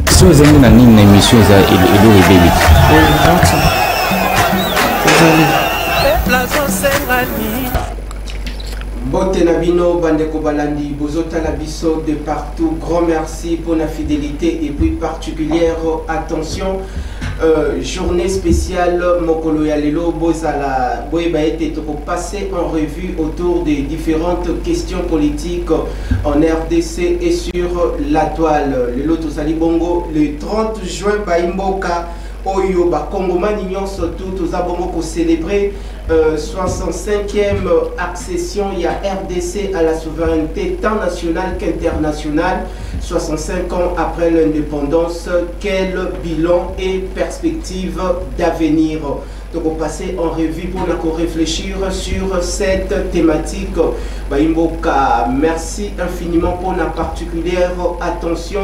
Si vous avez une émission, il est Bote Nabino, Bandeko Balandi, Bozota Labiso de partout. Grand merci pour la fidélité et puis particulière attention. Journée spéciale Mokolo Yalelo Bozala Boebaete pour passer en revue autour des différentes questions politiques en RDC et sur la toile. Le Loto Sali Bongo, le 30 juin, Baimboka. Oyo ba Congomani surtout tous abongo pour célébrer 65e accession il y a RDC à la souveraineté tant nationale qu'internationale 65 ans après l'indépendance. Quel bilan et perspective d'avenir? Donc on passe en revue pour réfléchir sur cette thématique. Baimboka, merci infiniment pour la particulière attention.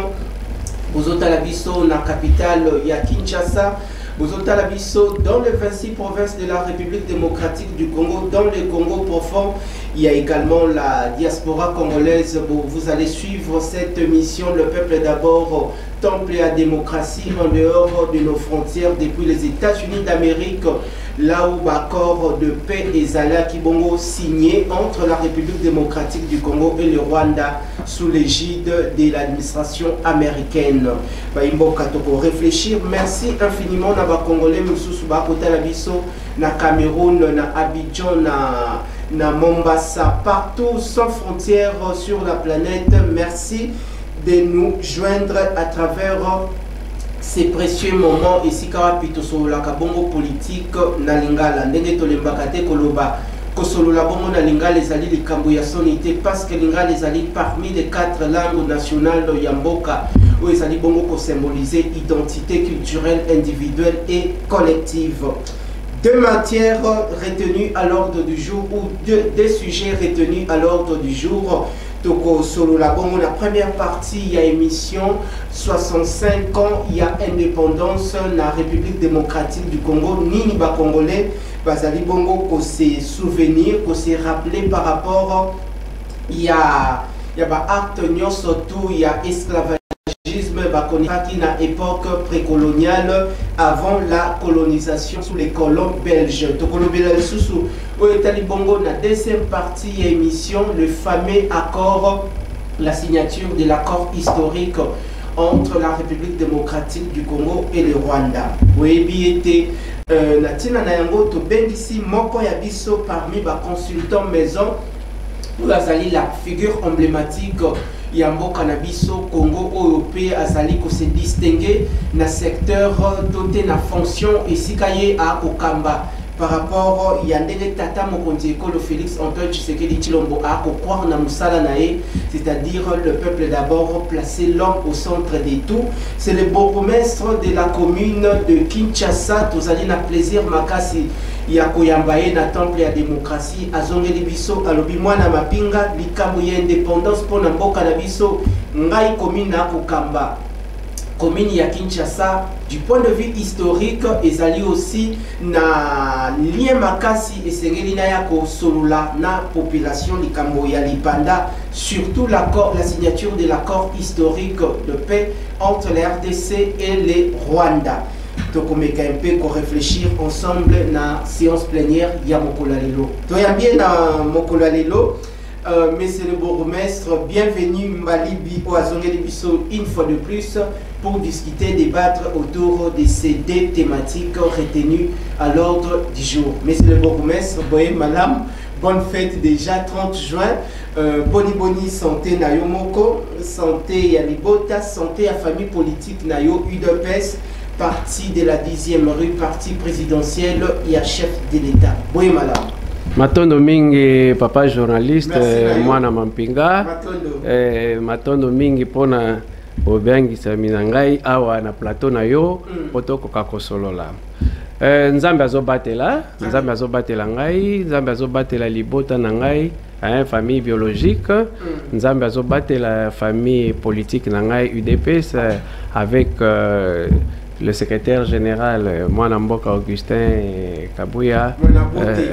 Bozota Labiso, la capitale ya Kinshasa. Bozota Labiso, dans les 26 provinces de la République démocratique du Congo, dans le Congo profond, il y a également la diaspora congolaise. Vous allez suivre cette mission, le peuple d'abord, temple à démocratie en dehors de nos frontières, depuis les États-Unis d'Amérique, là où l'accord de paix et Zala Kibongo signé entre la République démocratique du Congo et le Rwanda sous l'égide de l'administration américaine. Baimboka toko réfléchir. Merci infiniment na ba Congolais mususu ba kota la biso na Cameroun, na Abidjan, na Mombasa, partout sans frontières sur la planète. Merci de nous joindre à travers ces précieux moments ici Karapito sur la kabongo politique na lingala ndenge tolembakate koloba kosolo la bongo na lingala les alliés de Kamboya sonité parce que lingala les alliés parmi les 4 langues nationales de Yamboka où les alliés bongo pour symboliser identité culturelle individuelle et collective. Deux matières retenues à l'ordre du jour ou des sujets retenus à l'ordre du jour. Toko solo la bongo, la première partie, il y a émission 65 ans, il y a indépendance la République démocratique du Congo. Nini ba Congolais, bazali bongo ko se souvenir, ko se rappeler par rapport, il y a ba acte nyon surtout, il y a esclavagisme, ba konaki na époque précoloniale avant la colonisation sous les colons belges. Toko lobela susu. Bongo, la deuxième partie émission, le fameux accord, la signature de l'accord historique entre la République démocratique du Congo et le Rwanda. Oui, était Natina Nayango to bengisi moko ya biso parmi les consultants maison pour azali la figure emblématique Yambo Canabiso Congo européen azali ko se distinguer na secteur doté na fonction ici kaye à Okamba. Par rapport à Yandele Tata Mokonzi Ekolo Félix Antoine Tshisekedi Tshilombo a croire na musala nae, c'est-à-dire le peuple d'abord, placer l'homme au centre de tout. C'est le bourgmestre de la commune de Kinshasa. Tous allez na plaisir makasi yako yambaye na temple ya démocratie azongeli biso alobi mwana mapinga likambo ya indépendance pour na mboka na biso ngai commune na kokamba. Commune ya Kinshasa, du point de vue historique, ils allaient aussi na lien makasi et sengeli na yako solula na population de Kamboya Lipanda, surtout l'accord, la signature de l'accord historique de paix entre les RDC et les Rwanda. Donc on met un peu qu'on réfléchir ensemble na séance plénière ya Mokolo Lelo. Donc bien na Mokolo Lelo. Monsieur le bourgmestre, bienvenue Mbalibi Oazongeli Bisso une fois de plus pour discuter, débattre autour de ces deux thématiques retenues à l'ordre du jour. Monsieur le bourgmestre, Boye Malam, bonne fête déjà 30 juin, boni santé Nayo Moko, santé Yalibota, santé à famille politique Nayo UDPS, parti de la 10e rue, parti présidentiel et chef de l'État. Boye Malam. Matondo mingi papa journaliste mwana mampinga matondo mingi pona obengisa minangai awa na plateau na yo potoko kakosolola nzambe azobatela ngai nzambe azobatela libota na ngai famille biologique nzambe azobatela famille politique na ngai UDPS avec le secrétaire général Mwanamboka Augustin Kabuya,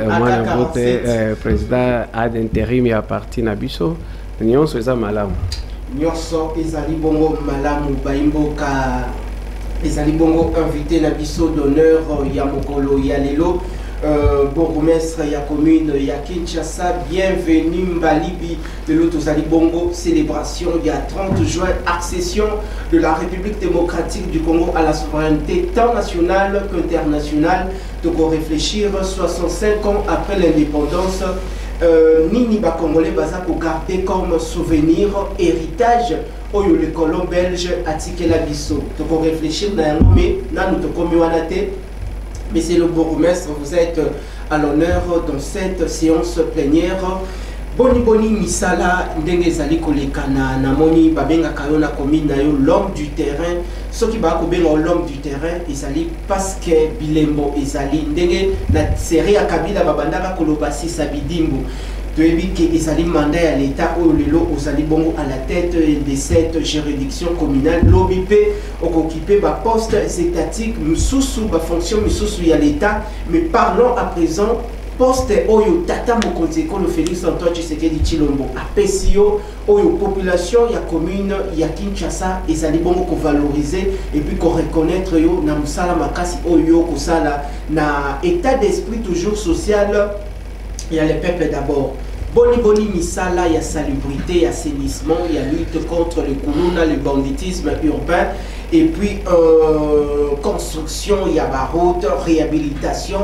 Mwanabote, président ad intérim à parti Nabiso, nous sommes malam. Nyoso ezali bongo malamu baimboka ezali bongo invité na biso d'honneur ya mokolo ya lelo bourgmestre ya commune ya Kinshasa. Bienvenue Mbalibi de l'Autozali Bongo, célébration il y a 30 juin, accession de la République démocratique du Congo à la souveraineté tant nationale qu'internationale. Donc on réfléchir 65 ans après l'indépendance, Nini ba Congolais baza ko garder comme souvenir, héritage oyo le colon belge atike la biso. Donc on réfléchir na mais na nous to komi wanate. Monsieur le bourgmestre, vous êtes à l'honneur dans cette séance plénière. Boni misala ndenge ezali kolekana na moni babenga kayona commune na yo l'homme du terrain. Ce qui va kobenga l'homme du terrain ezali parce que bilembo ezali ndenge na série ya Kabila babandaka kolobasi sabidimbo. Toyebi ke ezali mandat ya l'État oyo lelo ozali bongo à la tête de cette juridiction communale l'OBP occupé ba poste étatique mususu ba fonction mususu ya l'État. Mais parlons à présent poste oyo tata mokonzi ekolo Félix Antoine Tshisekedi Tshilombo apesio oyo population ya commune ya Kinshasa ezali bongo ko valoriser et puis ko reconnaître yo na musala makasi oyo ko sala na état d'esprit toujours social. Il y a le peuple d'abord. Boni misala, il y a salubrité, il y a assainissement, il y a lutte contre le kuluna, le banditisme urbain, et puis construction, il y a route, réhabilitation.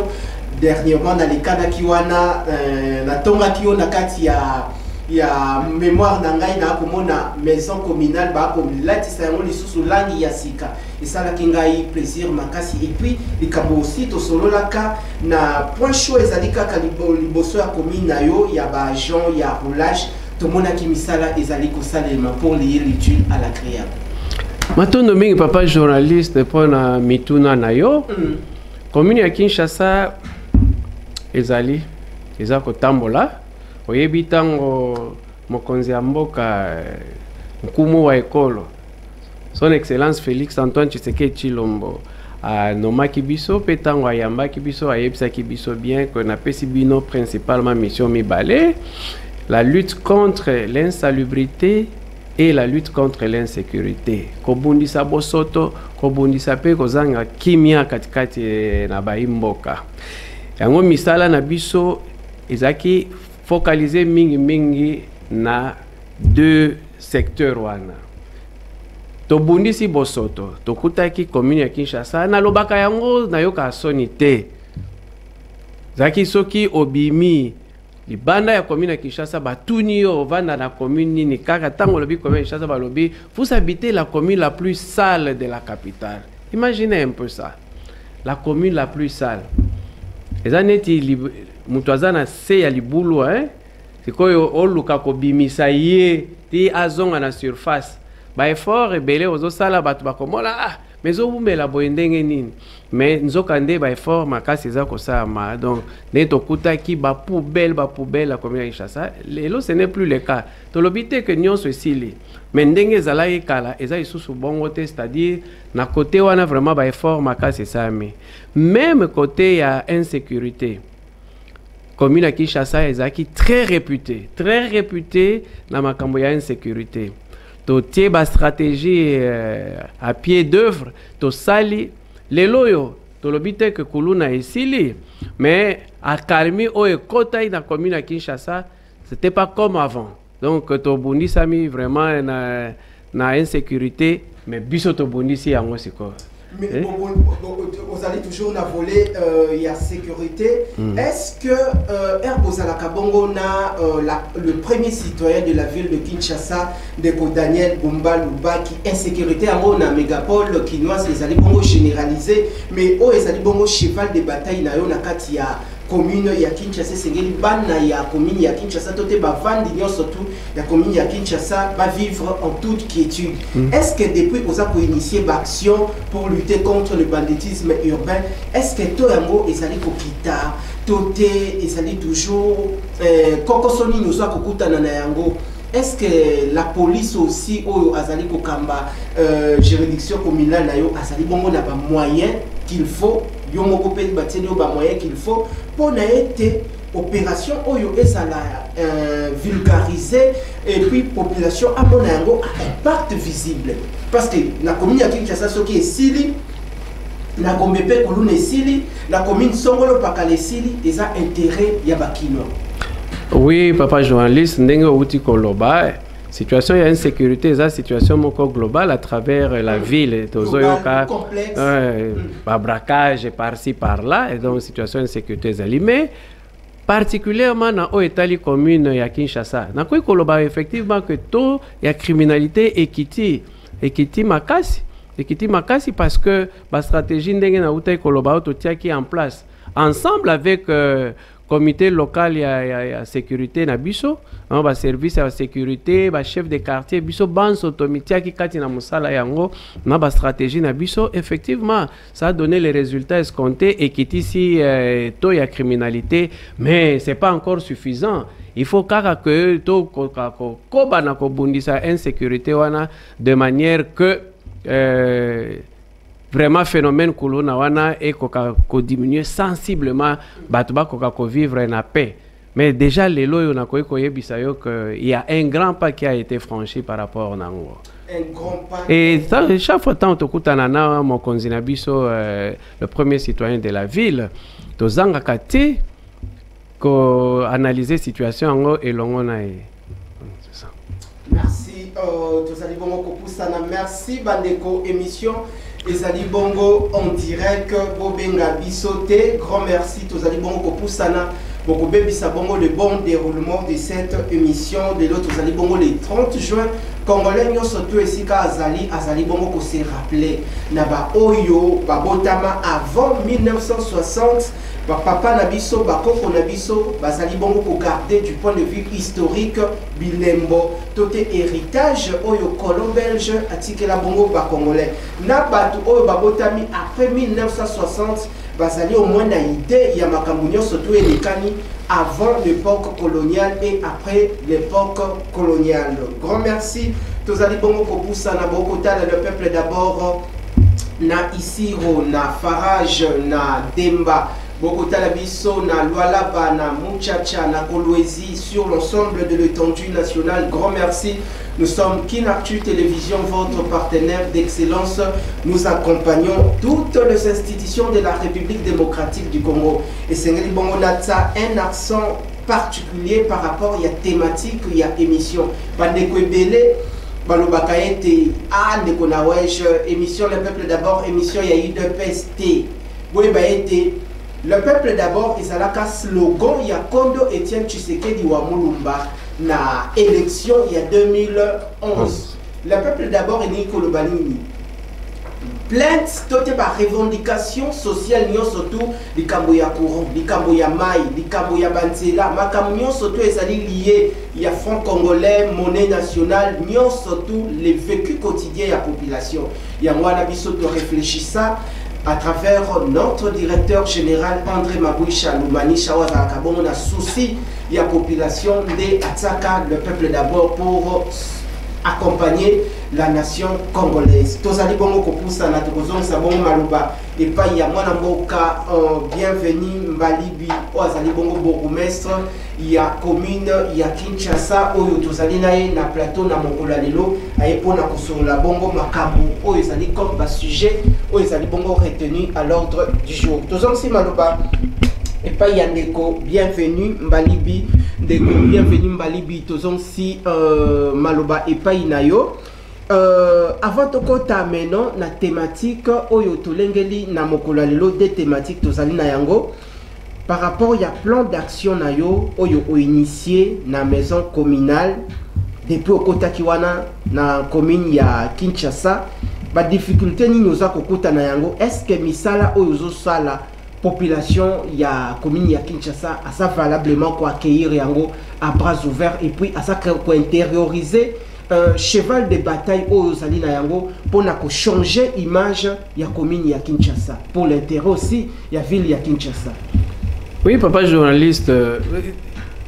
Dernièrement, dans les cas d'Akiwana, la Tonga Kiona Kati, il y a mémoire d'Angaï, na maison communale, comme l'Atissayon, les sous-langues, Yasika. Et ça, là, kingai plaisir, makasi. Et puis, les cabo aussi, to solo la ka, na point chaud, et zalika, kaliboso ya commune na yo, il y a agent, il y a roulage, tout le monde a qui misala, et zaliko salema pour lier l'étude à la créa. Maintenant, nommé papa journaliste pour na mituna na yo, commune ya Kinshasa, ezali, ezako tambola. Oyebi tango mokonzi ya mboka nkumu wa ekolo son excellence Félix Antoine Tshisekedi Tshilombo nomaki biso pe tango ayambaki biso ayebisaki biso bien que na pesi bino principalement mission mibale, la lutte contre l'insalubrité et la lutte contre l'insécurité. Kobundisa bosoto, kobundisa pe kozanga kimia katikati na baimboka. Yango misala na biso ezaki focaliser mingi na deux secteurs wana. Tobundisi bosoto, tokutaki commune ya Kinshasa na lobaka yango na yoka soni te. Zaki soki obimi libanda ya commune ya Kinshasa batuni yo vanda na commune nini kaka tango lobi commune ya Kinshasa balobi vous habitez la commune la plus sale de la capitale. Imaginez un peu ça. La commune la plus sale. Ezaneti mutwazana se ya libulu c'est quoi oluka ko bimisa ye ti azonga na surface ba effort ebele ozo sala batu bakomola mais obumela boyendenge nini mais nzokande ba effort makasi eza ko sama donc neto kutaki ba poubelle la commune ya Kinshasa lelo ce n'est plus le cas to lobite que nyonso esili mais ndenge ezalaki kala eza isusu bongo te, c'est-à-dire na côté wana vraiment ba effort makasi sami même côté ya insécurité. Commune à Kinshasa ezaki très réputé dans makambo ya insécurité. To tie ba stratégie à pied d'œuvre, to sali leloyo, to lobite que kuluna esili, mais à kalmi o ekota na commune à Kinshasa, c'était pas comme avant. Donc to bundisa mi vraiment na insécurité, mais biso to bundisi yango siko. Mais vous allez toujours la voler, il y a sécurité. Est-ce que Herbozala Kabongo na le premier citoyen de la ville de Kinshasa, Daniel Bumba Luba, qui insécurité à mon mégapole kinoise, les allez bongo généralisé, mais oh les allez bongo cheval de bataille na yo na katia commune ya Kinshasa sengeli bana ya commune ya Kinshasa tote bavandi surtout ya commune ya Kinshasa va vivre en toute quiétude. Est-ce que depuis vous avez initié l'action pour lutter contre le banditisme urbain, est-ce que toi yango ezali kokita tote ezali toujours kokosoni nous a kokutana na yango? Est-ce que la police aussi ou azali kokamba juridiction communale na yo azali bongo na ba moyens qu'il faut yo moko pe bateli yo ba moyens qu'il faut pour na été opération oyo ezala vulgarisée et puis population à mon impact visible parce que la commune ya Kinshasa soki esili na Gombepe koluna esili la commune Songolo Pakala esili eza intérêt ya bakino. Oui, papa journaliste, ndenge outi koloba situation ya insécurité eza situation moko globale à travers la ville tozoyoka braquage par-ci par-là et donc situation insécurité ezali mais particulièrement dans l'État commune ya Kinshasa. Na koy koloba effectivement que taux ya criminalité ekiti makasi parce que la stratégie ndenge na uta koloba to tiaki en place ensemble avec comité local ya sécurité na biso, ba service ya sécurité, ba chef de quartier biso ban sotomitiaki kati na musala yango na ba stratégie na biso effectivement ça a donné les résultats escomptés et qu'ici taux ya criminalité mais c'est pas encore suffisant. Il faut que to koba na kobundisa insécurité wana de manière que vraiment phénomène kuluna wana et ko diminuer sensiblement batuba ko vivre en paix. Mais déjà les lois on a koyebisayo que il y a un grand pas qui a été franchi par rapport nango. Un grand pas. Et ça, chaque fois tant tokutana na mon konzina biso le premier citoyen de la ville tozanga kati ko analyser situation ngo elongo na c'est ça. Merci tozali bongo kopusana merci bandeko émission ezali bongo en direct bobenga bisote grand merci tozali bongo kopusana boko bebisa bongo le bon déroulement de cette émission de l'autre tozali bongo le 30 juin congolais nyo surtout esika azali bongo ko se rappeler na ba oyo babotama avant 1960 papa na biso bakoko na biso bazali bongo ko garder du point de vue historique bilembo tote héritage oyo colon belge atikela bongo ba congolais na batu oyo babotami après 1960 bazali au moins na idée ya makambo nyonso to elekani avant l'époque coloniale et après l'époque coloniale. Grand merci tozali bongo kopusa na bokotala le peuple d'abord na Isiro na Farage na Demba Bokotala biso na Lualaba na Muchacha na Kolwezi sur l'ensemble de l'étendue nationale. Grand merci. Nous sommes Kinactu Télévision, votre partenaire d'excellence. Nous accompagnons toutes les institutions de la République démocratique du Congo. Et c'est un accent particulier par rapport à la thématique, il y a émission. Bandekwebele, balobaka ete ndeko na wesh émission le peuple d'abord, émission ya UDPST. Oui ba ete le peuple d'abord, ils ont un slogan, il y a Kondo Etienne Tshisekedi wa Mulumba na élection il y a 2011. Le peuple d'abord est Nicolas Banini. Plainte, toute par revendication sociale, surtout les Kamboya courant, les Kamboya maï, les Kamboya banzela, ma camion surtout est lié, il y a franc congolais, monnaie nationale, surtout les vécus quotidiens de la population. Il y a moi l'abisso de réfléchir ça. À travers notre directeur général André Mabouisha Loumani Chawaza Kabon, on a souci de la population de Atsaka, le peuple d'abord, pour accompagner la nation congolaise. Tozali bongo kopusa na tokozong sabon maluba et pas ya mwana mboka bienvenue Mbalibi ozali bongo bourgmestre ya commune ya Kinshasa oyo tozali naye na plateau na mokolo lelo ayepona kosola bongo makambo oyo ezali comme ba sujet oyo ezali bongo retenu à l'ordre du jour. Tozong si maluba et pas Yandeko, bienvenue Mbalibi, Ndeko, bienvenue Mbalibi, tozong si Maloba et pas Inayo. Avant de kota maintenant la thématique oyo tolengeli na mokolo lelo des thématiques tozali na yango par rapport ya plan d'action na yo oyo initié na maison communale depuis okota kiwana na commune ya Kinshasa ba difficulté ni nyoza kokota na yango est-ce que misala oyo zo sala population ya commune ya Kinshasa à ça valablement quoi accueillir yango à bras ouverts et puis à ça quoi intérioriser cheval de bataille aux Salina yango pour changer image ya commune ya Kinshasa pour l'intérêt aussi ya ville ya Kinshasa. Oui papa journaliste,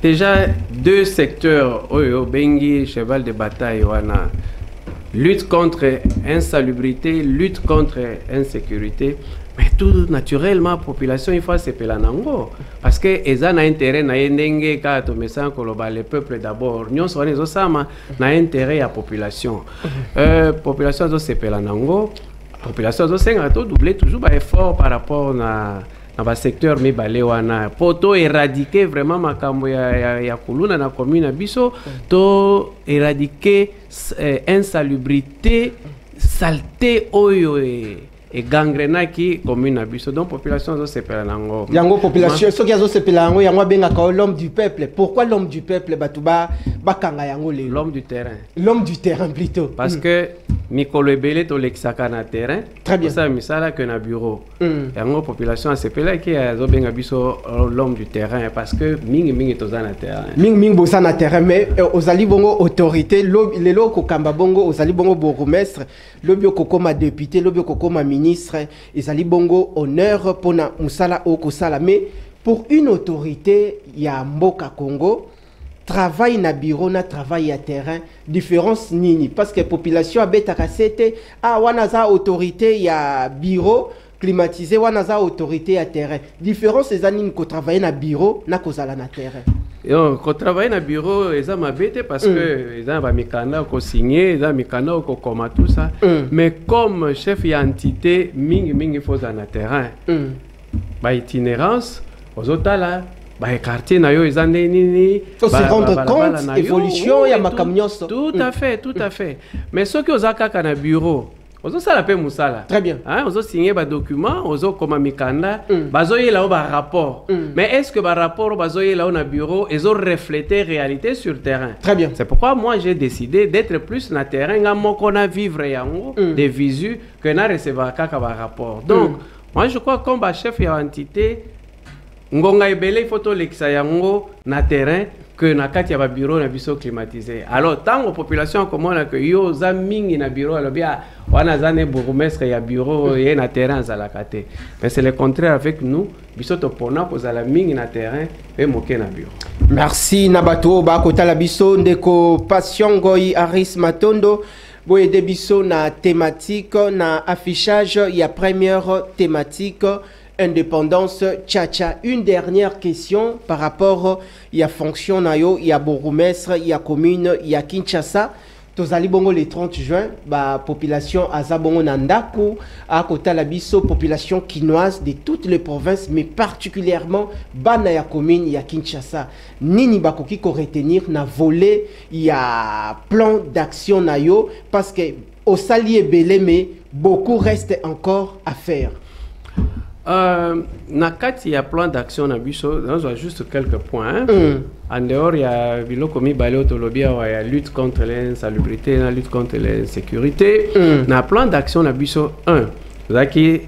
déjà deux secteurs oyo bengi cheval de bataille wana lutte contre insalubrité, lutte contre insécurité. Mais tout naturellement, population, il faut s'appeler nango. Parce que ils ont intérêt à yendenge quand on met ça le peuple d'abord. Nous sommes na intérêt à la population. Population doit s'appeler nango. Population doit doubler toujours effort par rapport dans le secteur mais balewana pour éradiquer vraiment makambo ya kuluna na commune biso to éradiquer insalubrité saleté oyo et gangrena qui commune abiso donc population zo sepela nango yango population so ki zo sepela nango yango benga ka l'homme du peuple. Pourquoi l'homme du peuple batuba bakanga yango le l'homme du terrain plutôt parce que mikolo ebele to lexaka na terrain très bien ça misala que na bureau yango population sepela ki zo benga biso l'homme du terrain parce que mingi to za na terrain mingi bosa na terrain mais ozali bongo autorité lelo ko kamba bongo ozali bongo bourgmestre lobi okokoma député lobi okokoma ministre ezali bongo honneur pona musala okosala mais pour une autorité ya mboka Congo travail na bureau na travail à terrain différence nini parce que population abeta kasete wana za autorité ya bureau climatisé wana za autorité à terrain différence ezani ko travailler na bureau na kozala na terrain. Quand travailler dans le bureau, ils ont m'habité parce que ils ont mikanda ko signer, ils ont mikanda ko koma tout ça. Mais comme chef d'entité, mingi faut dans le terrain. Ba itinérance, aux autres là, ba quartier na yo ils ont nini. Faut se rendre compte évolution ya makamnyoso. Tout à fait. Mais ceux qui ont kaka na bureau Ozo sala pe musala. Très bien. Hein, ozo signer ba document, ozo koma mikanda, bazo yela ba rapport. Mais est-ce que ba rapport bazo yela na bureau, ezo refléter réalité sur terrain? Très bien. C'est pourquoi moi j'ai décidé d'être plus na terrain ngamo kona vivre yango des visu que na recevoir kaka ba rapport. Donc moi je crois comme ba chef ya entité ngonga ebele photo lekisa yango na terrain que na kati ya ba bureau na biso climatisé. Alors tant aux populations comme on a que yo za mingi na bureau alors bien wana zane bourgmestre ya bureau et na terrain za la kate. Mais c'est le contraire avec nous, biso to pona ko za la mingi na terrain et moké na bureau. Merci Nabato ba kota la biso ndeko Passion Goy Aris Matondo. Boye de biso na thématique na affichage ya première thématique indépendance tchatcha. Une dernière question par rapport à fonction nayo, il y a bourgmestre, il y a commune, il y a Kinshasa. Tozali bongo le 30 juin, ba population azabongo nandaku, à côté la biso population quinoise de toutes les provinces, mais particulièrement bana ya commune ya Kinshasa. Nini bakoki ko retenir na volet, il y a plan d'action nayo parce que au salier belé mais beaucoup reste encore à faire. Nakati ya plan d'action na biso, on a juste quelques points. En dehors, il y a biloko mi balé tolobia il y a lutte contre l'insalubrité, la lutte contre l'insécurité. Na plan d'action na biso 1. Zaki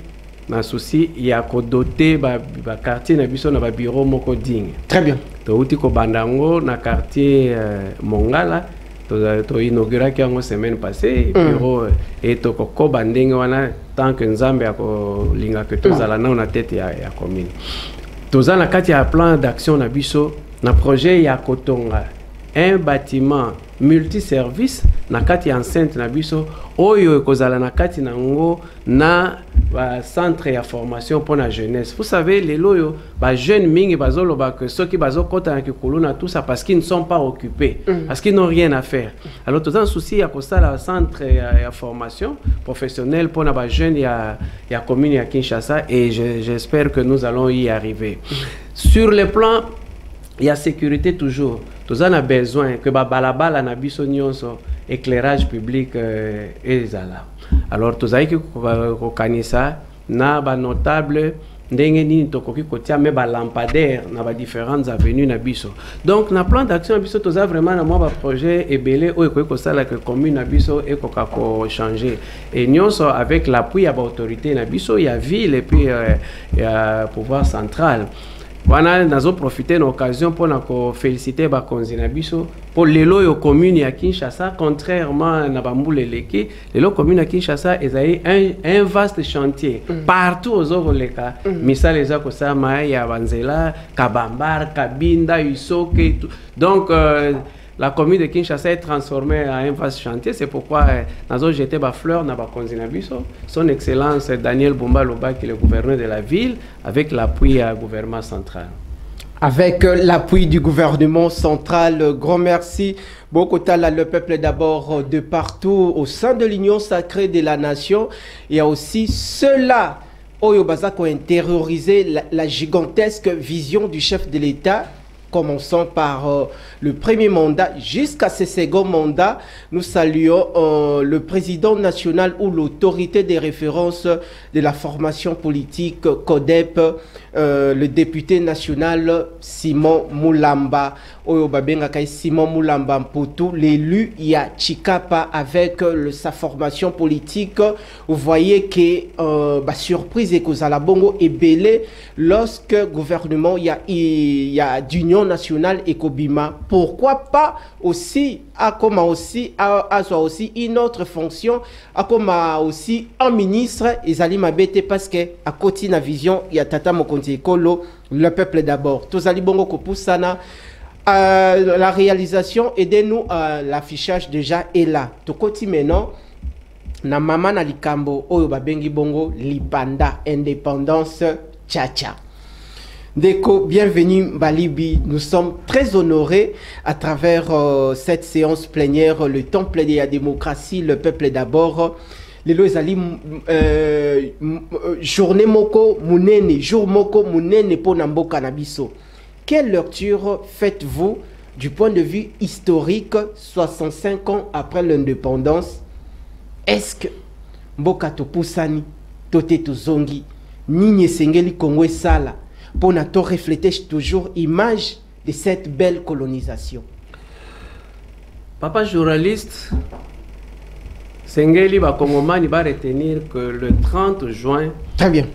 na souci il y a ko doter ba quartier na biso na ba bureau moko digne. Très bien. To uti ko bandango na quartier Mongala. To inauguré qui en semaine passée bureau et to ko bandenge wana tant que nzambe ako linga que to zala na na tête ya commune to zala kati ya plan d'action na biso na projet ya kotonga un bâtiment multiservice na kati ya enceinte na biso oyo ekozala na kati nango na centre ya formation pour la jeunesse. Vous savez les loyo ba jeunes mingi bazoloba que ceux qui bazokota na kikuluna tout ça parce qu'ils ne sont pas occupés parce qu'ils n'ont rien à faire. Alors tout un souci à cause la centre ya formation professionnelle pour ba jeunes ya commune ya Kinshasa et j'espère que nous allons y arriver. Sur le plan il y a sécurité toujours. Tous on a besoin que balabala na biso nyonso éclairage public et zala. Alors tous aiki ko kanisa na ba notable ndenge ni tokoki kotia me ba lampadaire na ba différentes avenues na biso. Donc na plan d'action biso tous a vraiment na moi ba projet ebele o ko sala que commune na biso e ko ka ko changer et nyonso avec l'appui ya ba autorité na biso ya ville et puis ya pouvoir central. Wana nazo profiter l'occasion pour nako féliciter ba konzi na biso pour lelo yo commune ya Kinshasa contrairement na bambuleleki lelo commune ya Kinshasa ezali un vaste chantier partout aux oroleka misala eza ko sama ya banzela kabambar kabinda isoke donc la commune de Kinshasa est transformée en un vaste chantier. C'est pourquoi nous avons jeté des fleurs dans la Son Excellence Daniel Bumba Loba, qui est le gouverneur de la ville, avec l'appui du gouvernement central. Avec l'appui du gouvernement central, grand merci. Bokotala, le peuple d'abord de partout au sein de l'Union sacrée de la nation. Il y a aussi ceux-là, Oyobaza, qui ont intériorisé la gigantesque vision du chef de l'État, commençant par le premier mandat jusqu'à ce second mandat. Nous saluons le président national ou l'autorité des références de la formation politique CODEP, le député national Simon Moulamba. Simon Moulamba Mputu, l'élu Chikapa avec sa formation politique. Vous voyez que surprise et que la bongo est belé lorsque le gouvernement il y a d'union nationale et Kobima. Pourquoi pas aussi soit aussi une autre fonction, comme aussi un ministre Ezali Mabete, parce que à côté de la vision il y a Tata Mokonzi Ekolo, le peuple d'abord. Tozali bongo kopusana. La réalisation, aidez-nous, l'affichage déjà est là. Tokoti maintenant, na mama na likambo oyo babengi bongo lipanda indépendance tcha-tcha. Deko, bienvenue Balibi. Nous sommes très honorés à travers cette séance plénière, le temple de la démocratie, le peuple d'abord. Lelo ezali journée moko munene, jour moko munene po na mboka na biso. Quelle lecture faites-vous du point de vue historique 65 ans après l'indépendance? Est-ce que mboka topusani tote tozongi nini sengeli Congo sala pour na to refléter toujours image de cette belle colonisation? Papa journaliste, sengeli ba Congomani va retenir que le 30 juin, très bien,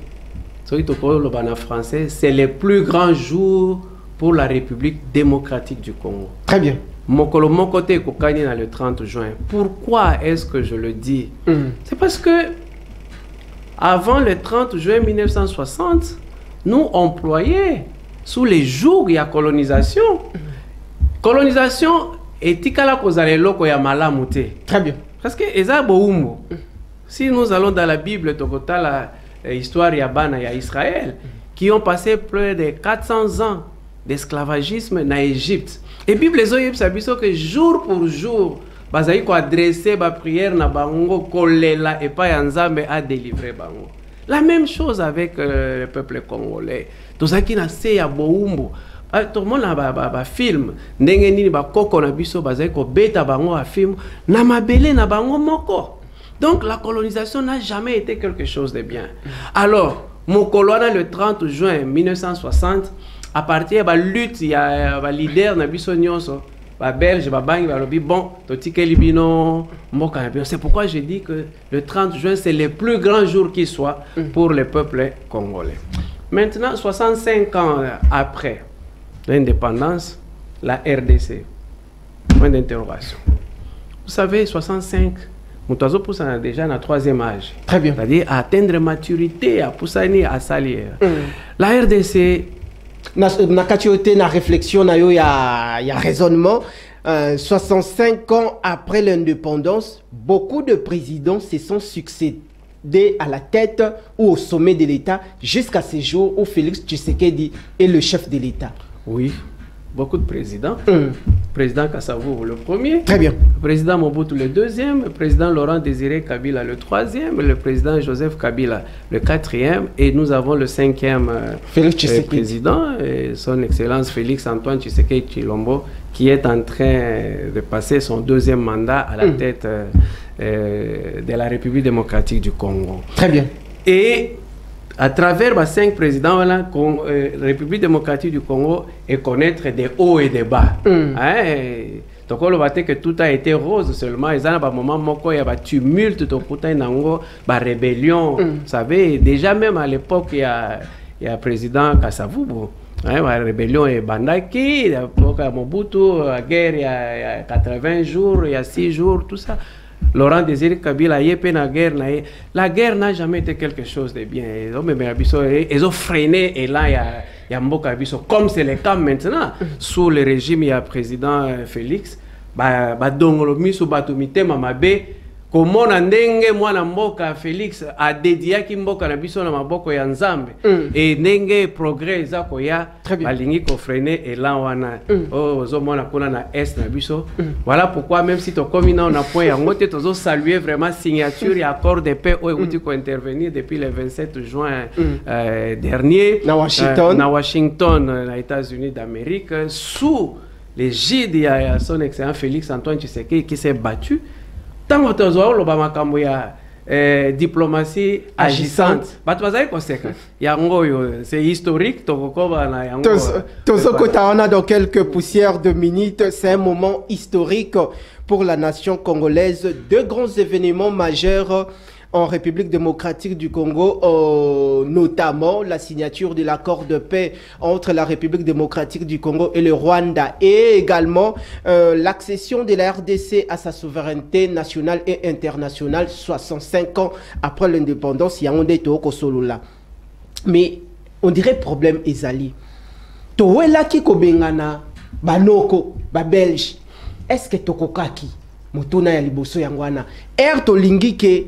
en français, c'est le plus grand jour pour la République démocratique du Congo. Très bien. Mon côté Kokani le 30 juin. Pourquoi est-ce que je le dis? C'est parce que avant le 30 juin 1960, nous employés sous les jours de la colonisation. Colonisation est tikala kozale loko ya malamute. Très bien. Parce que eza boumbo. Si nous allons dans la Bible, tokota l'histoire yabana ya Israël, qui ont passé plus de 400 ans d'esclavagisme en Égypte. Et Bible les oyeb sabiso que jour pour jour, bazaï ko adresser ba prière na bango kolela et pas yanzambe a délivrer bango. La même chose avec le peuple congolais. Tozaki na se ya boumbo. Tout le monde a film. Ndenge nini ba koko na biso bazaï ko beta bango a film na mabele na bango moko. Donc la colonisation n'a jamais été quelque chose de bien. Alors, mon colonna le 30 juin 1960, à partir de la lutte, il y a un leader na biso nyonso, ba belge, ba bangi, ba lobi bon, totike libino, mboka na biso. C'est pourquoi je dis que le 30 juin c'est le plus grand jour qui soit pour le peuple congolais. Maintenant, 65 ans après l'indépendance, la RDC. Point d'interrogation. Vous savez, 65, Moutazo Poussana déjà dans le 3e âge. Très bien. C'est-à-dire atteindre maturité, à Poussani, à Salier. La RDC. Na kachiote na réflexion na yo ya raisonnement. 65 ans après l'indépendance, beaucoup de présidents se sont succédés à la tête ou au sommet de l'État jusqu'à ce jour où Félix Tshisekedi est le chef de l'État. Oui, beaucoup de présidents. Président Kassavou le premier. Très bien. Le président Mobutu le deuxième. Le président Laurent Désiré Kabila le troisième. Le président Joseph Kabila le quatrième. Et nous avons le 5e président, son Excellence Félix Antoine Tshisekedi Tshilombo, qui est en train de passer son 2e mandat à la tête de la République démocratique du Congo. Très bien. Et à travers les 5 présidents, la République démocratique du Congo et connaître des hauts et des bas. Donc on voit que tout a été rose seulement. Il y a un moment où il y a un tumulte, une rébellion. Vous savez, déjà même à l'époque, il y a le président Kassavou. La rébellion est Bandaki, il y a Mobutu, la guerre il y a 80 jours, il y a 6 jours, tout ça. Laurent Désiré Kabila, la guerre n'a jamais été quelque chose de bien. Ils ont freiné et là, il y a Mboka Biso. Comme c'est le cas maintenant, sous le régime, il y a le président Félix, ba dongolo miso bato mitema mabe komona ndenge mwana mboka Félix a dédiaki mboka na biso na maboko ya Nzambe et ndenge progrès za ko ya balingi ko freiner elan wana ozo mona kuna na est na biso voilà pourquoi même si to komi na on point yango te tozo saluer vraiment signature et accord de paix où outi ko intervenir depuis le 27 juin dernier na Washington na États-Unis d'Amérique sous l'égide de son excellent Félix Antoine Tshisekedi qui s'est battu. Tant que tu as diplomatie agissante, c'est historique. Dans quelques poussières de minutes, c'est un moment historique pour la nation congolaise. Deux grands événements majeurs en République démocratique du Congo, notamment la signature de l'accord de paix entre la République démocratique du Congo et le Rwanda, et également l'accession de la RDC à sa souveraineté nationale et internationale 65 ans après l'indépendance. Mais on dirait problème ezali. Towela ki kobengana banoko ba belge. Est-ce que tokokaki mutuna ya liboso yangwana to lingi ke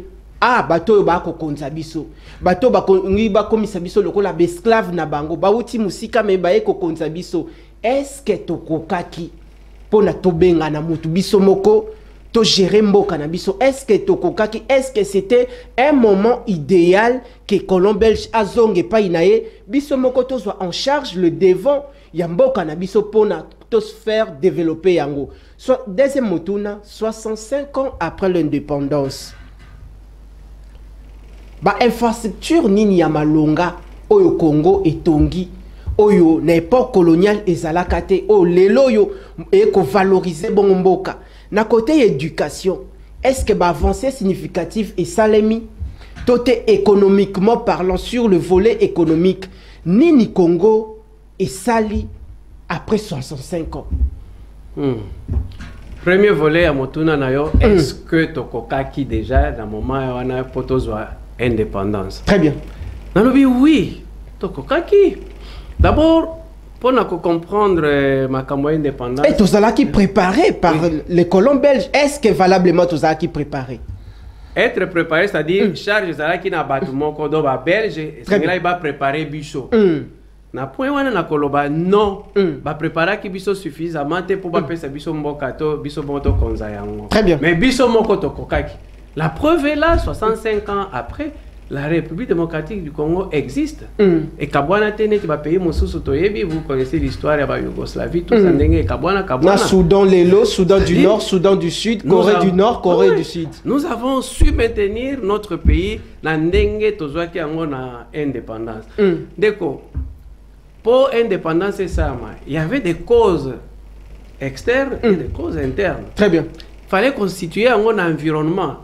bato ba ko konza biso bato ba ngi ba komisa biso lokola esclave na bango ba uti musika me ba ko konza biso. Est-ce que tokokaki pona tobenga na mutu biso moko to gérer mboka na biso? Est-ce que tokokaki, est-ce que c'était un moment idéal que colon belge azonge pa inaye biso moko to soit en charge le devant ya mboka na biso pona to se faire développer yango? Soit deuxième motuna 65 ans après l'indépendance. Ba infrastructure nini ya malonga oyo Congo etongi oyo na époque coloniale ezalaka te o lelo yo e ko valoriser bon mboka na côté éducation. Est-ce que ba avancée significative et salemi toté économiquement parlant sur le volet économique nini Congo et sali après 65 ans? Premier volet à motuna nayo, est-ce que tokokaki déjà dans moment wana potozwa indépendance? Très bien. Nalobi oui, tokokaki. D'abord, pour comprendre ma indépendance. Et tout cela qui préparé par les colons belges, est-ce que valablement tout ça qui préparé? Être préparé, c'est-à-dire charge ça qui n'a pas tout mon code belge, c'est là il va préparer biso. Na point wana na koloba non, ba préparer ki biso suffisamment pour ba pesa biso mbokato, biso boto konza yango. Très bien. Mais biso moko tokokaki. La preuve est là, 65 ans après, la République démocratique du Congo existe. Et Kabwana Tene, qui va payer mon sous-sotoyebi, vous connaissez l'histoire de la Yougoslavie, tout ça, Kabwana. Soudan Lelo, Soudan du Nord, Soudan du Sud, Corée du Nord, Corée du Sud. Nous avons su maintenir notre pays dans Ndenge Tozwaki Angona indépendance. Déco, pour indépendance et ça, il y avait des causes externes et des causes internes. Très bien. Il fallait constituer un environnement.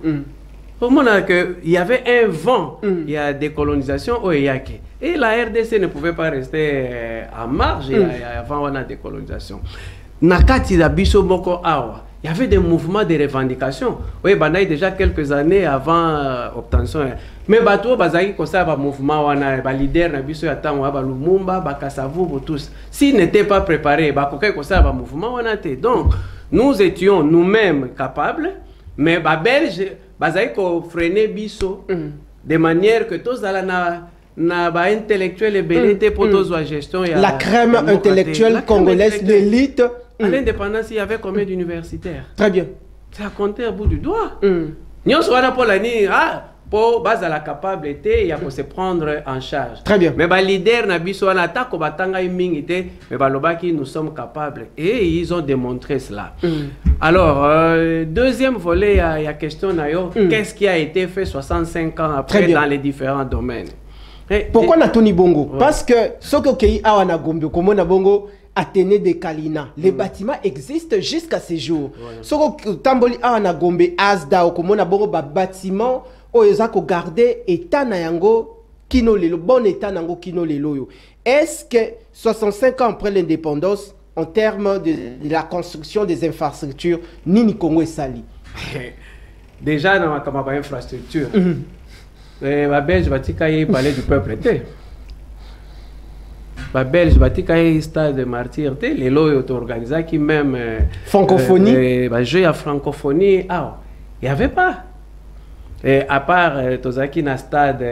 Au moment qu'il y avait un vent, il y a décolonisation au Yake. Et la RDC ne pouvait pas rester en marge avant la décolonisation. Nakati Dabiso Moko Awa, il y avait des mouvements de revendication. Oui, il y a déjà quelques années avant l'obtention. Mais bateau bazaki comme ça, mouvement wana, ba leader na biso yatang wa ba Lumumba, ba Kasavubu tous. S'ils n'étaient pas préparés, ba kokai comme ça, ba mouvement wana te. Donc nous étions nous-mêmes capables, mais ba Belge bazaki ko freiner biso de manière que tous ala na ba intellectuel et belité pour tous la gestion. La crème intellectuelle congolaise, l'élite. À l'indépendance, il y avait combien d'universitaires? Très bien. C'est à compter à bout du doigt. Nous sommes pour l'année, pour base à la capacité, il y a pour se prendre en charge. Très bien. Mais les leaders n'abisso en attaque au batanga imingité, mais balobaki nous sommes capables et ils ont démontré cela. Alors deuxième volet, il y a question d'ailleurs, qu'est-ce qui a été fait 65 ans après dans les différents domaines? Pourquoi Natoni Bongo? Parce que ce que awana gombe comme na Bongo Athénée de Kalina, les bâtiments existent jusqu'à ce jour. Ce que Tamboli awana gombe Asda ou comme na Bongo bâtiment oyezako garder état na yango kino lelo bon état nango kino lelo yo. Est-ce que 65 ans après l'indépendance en termes de la construction des infrastructures nini Congo sali? Déjà dans ma infrastructure. Ma belge va parler du peuple était. ba belge batika stade de martyr te lelo yo organisé qui même francophonie ba jeu à francophonie il y avait pas et à part tozaki na stade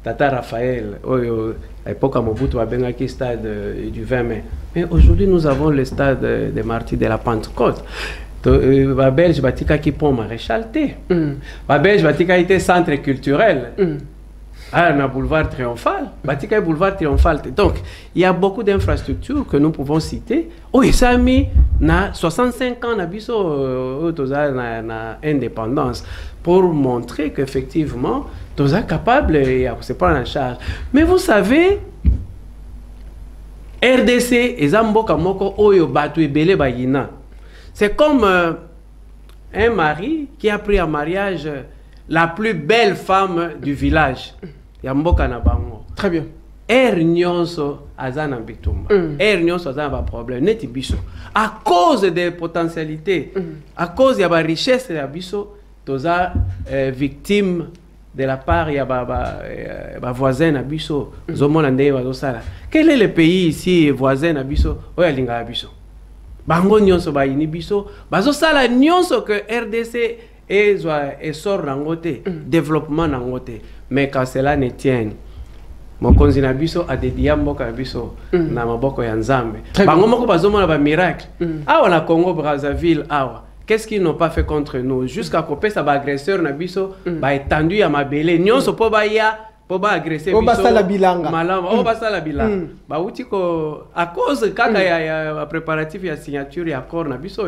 Tata Raphaël à l'époque à Mobutu abengaki stade du 20 mai mais aujourd'hui nous avons le stade des martyrs de la Pentecôte. Ba belge batika qui pont Maréchal te ba belge batika été centre culturel na boulevard Triomphal batika boulevard Triomphal te. Donc il y a beaucoup d'infrastructures que nous pouvons citer et ça a mis na 65 ans na biso na indépendance pour montrer qu'effectivement tous sont capables de se prendre en charge. Mais vous savez RDC et Zamboka moko oyo batu ebele bayina. C'est comme un mari qui a pris en mariage la plus belle femme du village. Yamboka na bango. Très bien. Nyonso azana bitumba. Nyonso azana ba problème neti biso. À cause des potentialités, à cause de la richesse de la biso, toza victime de la part ya ba voisin na biso. Zomona ndé wa dosala. Quel est le pays ici voisin na biso? Oya linga biso. Bango nyonso ba ini biso bazo sala nyonso que RDC et sort nangote développement nangote mais quand cela ne tient mokonzi na biso a dédié mboka na biso na maboko ya Nzambe bango moko bazo mona ba miracle awa na Congo Brazzaville awa qu'est-ce qu'ils n'ont pas fait contre nous jusqu'à kopesa ba agresseur na biso ba étendu ya mabele nyonso po ba ya pour agresser biso basala bilanga malama basala bilanga ba utiko à cause kaka ya préparatif ya signature ya accord na biso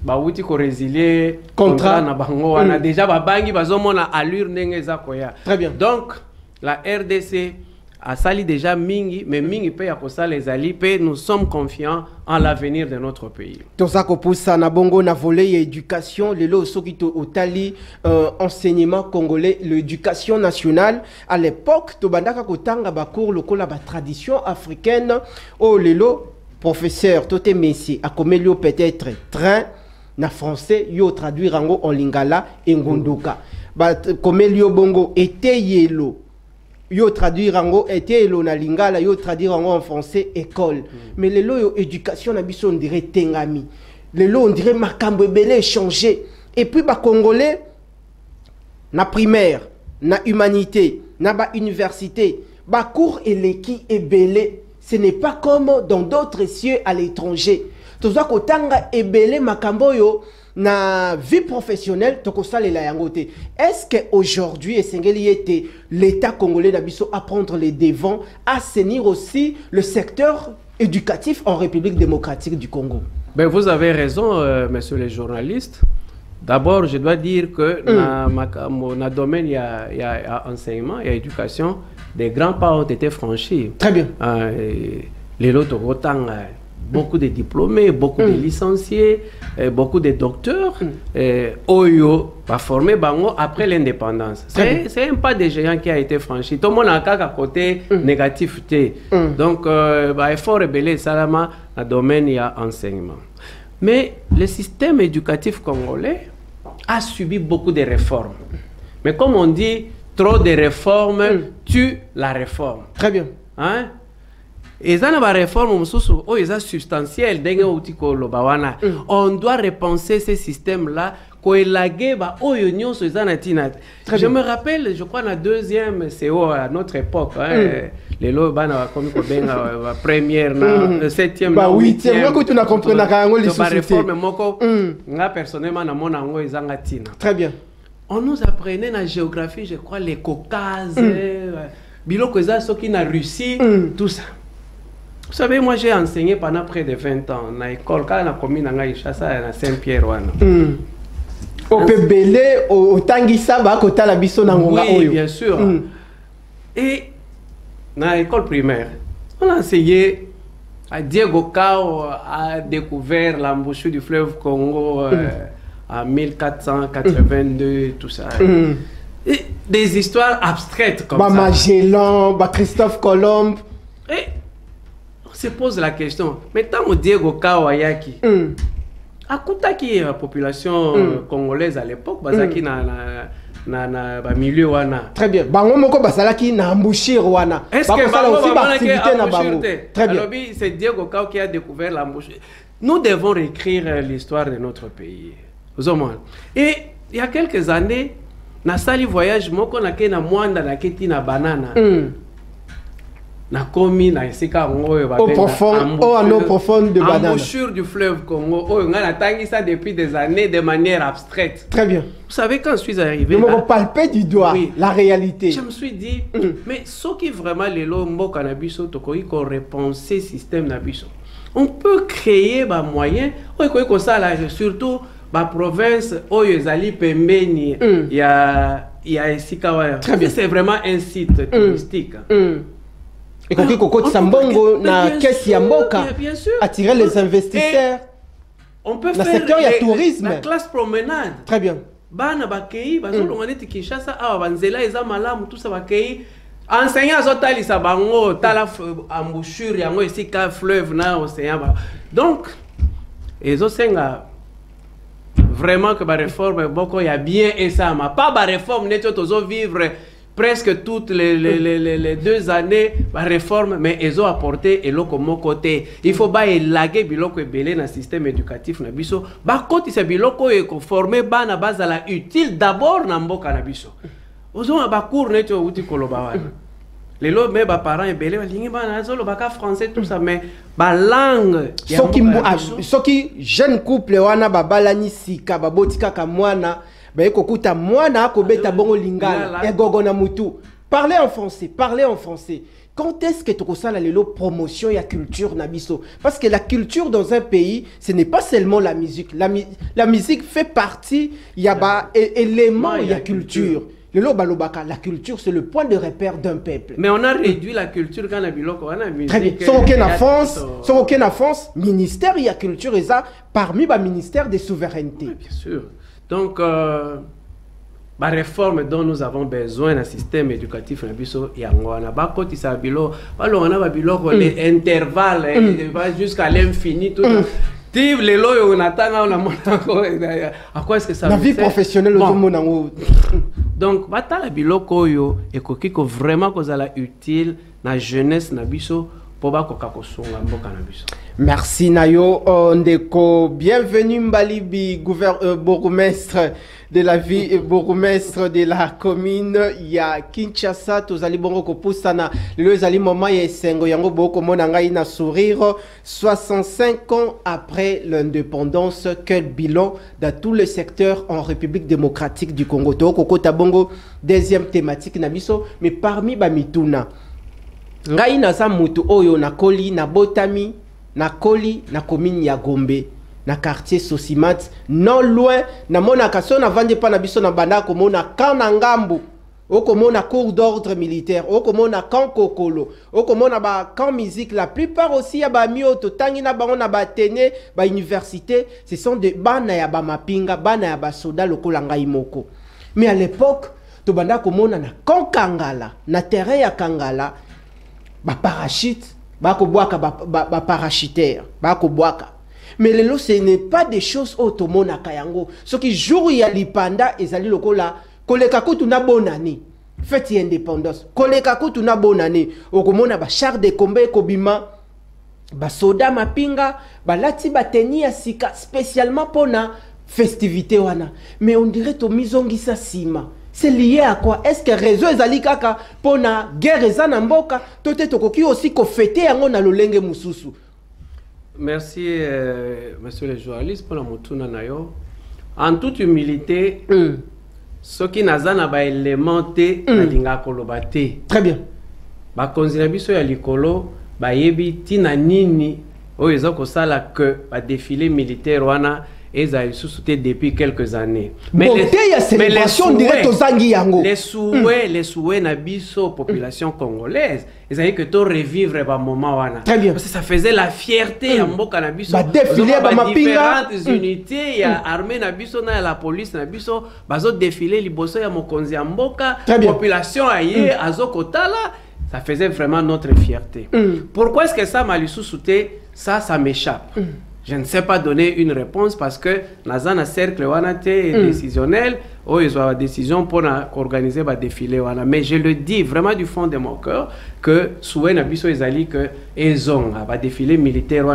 ba utiko résilier contrat na bango wana déjà ba bangi bazomona allure ndenge za koya. Très bien. Donc la RDC a sali déjà mingi mais mingi pe ya kosala les alliés pe nous sommes confiants en l'avenir de notre pays. Tozako poussa na bongo na volet éducation lelo sokito otali enseignement congolais l'éducation nationale à l'époque to bandaka kotanga ba cours lokola ba tradition africaine lelo professeur Toté Messi a komelio peut-être train na français yo traduire en lingala et ngondoka ba komelio bongo été yelo yo traduire en était na lingala yo traduire en français école mais le lo éducation na biso on dirait tengami le lo on dirait makambo belé changer et puis ba congolais na primaire na humanité na ba université ba cours eleki ebele ce n'est pas comme dans d'autres cieux à l'étranger toza kotanga ebele makambo yo na vie professionnelle tokosalela yangote. Est-ce que aujourd'hui l'État congolais d'Abisso à prendre les devants, à assainir aussi le secteur éducatif en République démocratique du Congo? Ben vous avez raison, messieurs les journalistes. D'abord, je dois dire que dans le domaine il y a enseignement, il y a éducation, des grands pas ont été franchis. Très bien. Les lots beaucoup de diplômés, beaucoup de licenciés, beaucoup de docteurs, Oyo va former Bango après l'indépendance. C'est un pas de géant qui a été franchi. Tout le monde a un côté négatif. Donc, effort rebelle, Salama, dans le domaine, il y a enseignement. Mais le système éducatif congolais a subi beaucoup de réformes. Mais comme on dit, trop de réformes tue la réforme. Très bien. Hein? Et ça n'a pas réforme substantielle. On doit repenser ces systèmes-là. Je me rappelle, je crois, la deuxième CO à notre époque. Les lots, la première, la septième, la huitième. Très bien. On nous apprenait la géographie, je crois, les Caucases, Biloko qui na Russie, tout ça. Vous savez, moi j'ai enseigné pendant près de 20 ans dans l'école, quand on a commis dans Saint-Pierre. Oui, bien sûr. Et dans l'école primaire, on a enseigné à Diego Cao a découvert l'embouchure du fleuve Congo en 1482, tout ça. Et des histoires abstraites comme ça. Magellan, Christophe Colomb. Et on se pose la question, mais tant Diego Kawayaki, à Koutaki, la population congolaise à l'époque, basaki na na ba milieu wana. Très bien. Bango moko basalaki na embouchure wana. Est-ce que ça aussi bango activité na bango? Très bien. Alors c'est Diego Kao qui a découvert l'embouchure. Nous devons réécrire l'histoire de notre pays. Et il y a quelques années, na sali voyage moko na ke na mwanda na keti na banana. Na komi na esika ngoyo ba eau profonde de banane. Embouchure du fleuve Congo. Oh, on a tangi ça depuis des années de manière abstraite. Très bien. Vous savez quand je suis arrivé là, me palper du doigt la réalité. Je me suis dit mais ce qui vraiment les lombo cannabis tokoi ko repenser système nabiso. On peut créer ba moyen ko ça là surtout ba province oyo ezali pembeni ya esika wa. C'est vraiment un site touristique. Et qu'on cocotte Sambongo na kesi ya mboka attirer les investisseurs. On peut faire secteur il y a tourisme. La classe promenade. Très bien. Bana bakei bazolongana ti Kinshasa awa banzela eza malamu tout ça bakei enseignant azotalisa bango tala embouchure yango esika fleuve na océan. Donc ezosenga vraiment que ba réforme boko ya bien et ça ma pas ba réforme neto tozo vivre presque toutes les 2 années la réforme mais ils ont apporté et l'autre côté il faut pas élaguer biloko belé dans système éducatif na biso ba côté c'est biloko e conformer ba na base à la utile d'abord na mboka na biso ozo ba cours neto uti koloba wana les lots mais ba parents belé balingi ba na zolo ba ka français tout ça mais ba langue soki jeune couple wana ba balani sika ba botika ka mwana kokuta mwana akobeta bongo lingala egogo na mutu. Parlez en français. Quand est-ce que tu as la promotion ya culture na biso? Parce que la culture dans un pays, ce n'est pas seulement la musique. La musique fait partie, il y a ba élément ya culture. La culture, c'est le point de repère d'un peuple. Mais on a réduit la culture quand on a biloko, on a musique. Très bien. Sans aucune offense, ministère ya culture et ça parmi les ministères des souverainetés. Oui, bien sûr. Donc, la réforme dont nous avons besoin dans le système éducatif, il y a les intervalles jusqu'à l'infini. À quoi est-ce que ça la vie professionnelle donc, la biloko yo et vraiment utile na jeunesse na biso. Merci Nayo Ndeko. Bienvenue Mbalibi, bourgmestre de la vie, bourgmestre de la commune ya Kinshasa. Tozali bongo kopusana lelo ezali moment ya esengo yango boko mona ngai na sourire 65 ans après l'indépendance. Quel bilan dans tous les secteurs en République démocratique du Congo. Kokota bongo deuxième thématique na biso mais parmi bamituna ngai naza mutu oyo na koli na botami na koli na commune ya Gombe na quartier Sosimat non loin na mona kaso na vande pa na biso na banda ko mona kan na ngambu oko mona cours d'ordre militaire oko mona kan kokolo oko mona ba kan musique la plupart aussi ya ba mioto tangi na bango na ba tene ba université ce sont des bana ya ba mapinga bana ya ba soda lokola ngai moko mais à l'époque to banda ko mona na kan Kangala na terrain ya Kangala ba parachute ba ko boaka ba parachuteur ba ko boaka mais lelo ce n'est pas des choses automona kayango ce qui jour ya lipanda ezali lokola koleka kutu na bonani fête indépendance koleka kutu na bonani okomona ba char de combat kobima ba soda mapinga ba lati ba teni ya sika spécialement pona festivité wana mais on dirait to mizongisa sima. C'est lié à quoi? Est-ce que réseau ezali kaka pona guerre ezana mboka tote tokoki aussi ko fêter yango na lolenge mususu? Merci monsieur le journaliste pour la motuna nayo. En toute humilité, ce qui nazana ba élémenté na linga kolobate. Très bien. Ba konzina biso ya likolo ba yebi tina nini o ezako sala que ba défilé militaire wana ils sous-souté depuis quelques années. Mais les souhaits na biso population congolaise, ils avaient que to revivre ba moment wana. Très bien. Parce que ça faisait la fierté en mboka na biso. Ba défilé ba mapinga différentes unités, il y a armée na biso na la police na biso, bazo défilé liboso ya mokonzi ya mboka, population aye azokotala, ça faisait vraiment notre fierté. Pourquoi est-ce que ça m'a sous-souté? Ça m'échappe. je ne sais pas donner une réponse parce que dans un cercle décisionnel, où ils ont la décision pour organiser un défilé. Mais je le dis vraiment du fond de mon cœur que souvent ils ont que ils ont un défilé militaire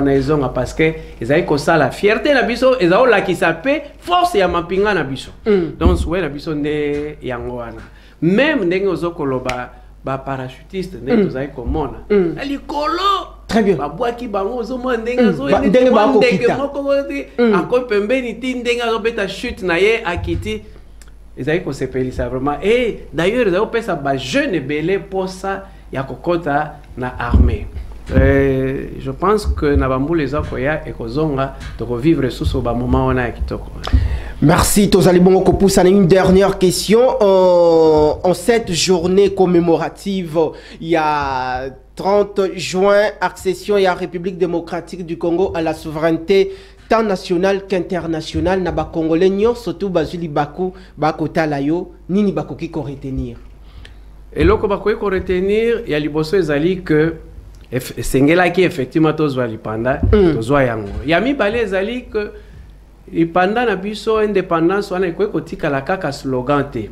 parce que ils ont comme ça la fierté ils ont la qui s'appelle force ya mapinga na biso. Donc souvent ils ont ne yangoana. Même les koloba ba parachutiste ne tozai komona. Ali kolo très bien. Ba boaki bango zo mo ndenga zo ndenge moko encore pembeni ti ndenga zo beta chute na ye akiti. Ils ont conceptualisé ça vraiment. Et d'ailleurs, ils ont fait ça ba jeune belé pour ça ya kokota na armée. Je pense que na bambu les akoya et kozonga to vivre sous ce moment on a kitoko. Merci Tozali Bongo Kopoussa. Une dernière question. En cette journée commémorative, il y a 30 juin, accession à la République démocratique du Congo à la souveraineté tant national qu'international. Naba Congolais surtout Bazuli Baku Bakota Layo nini bakoki ko retenir. Et loko bakoki ko retenir il y a liboso ezali que sengela ki effectivement tozwa lipanda tozwa yango. Ya mi balé ezali que lipanda na biso indépendance wana ekoki kotikala kaka slogan te.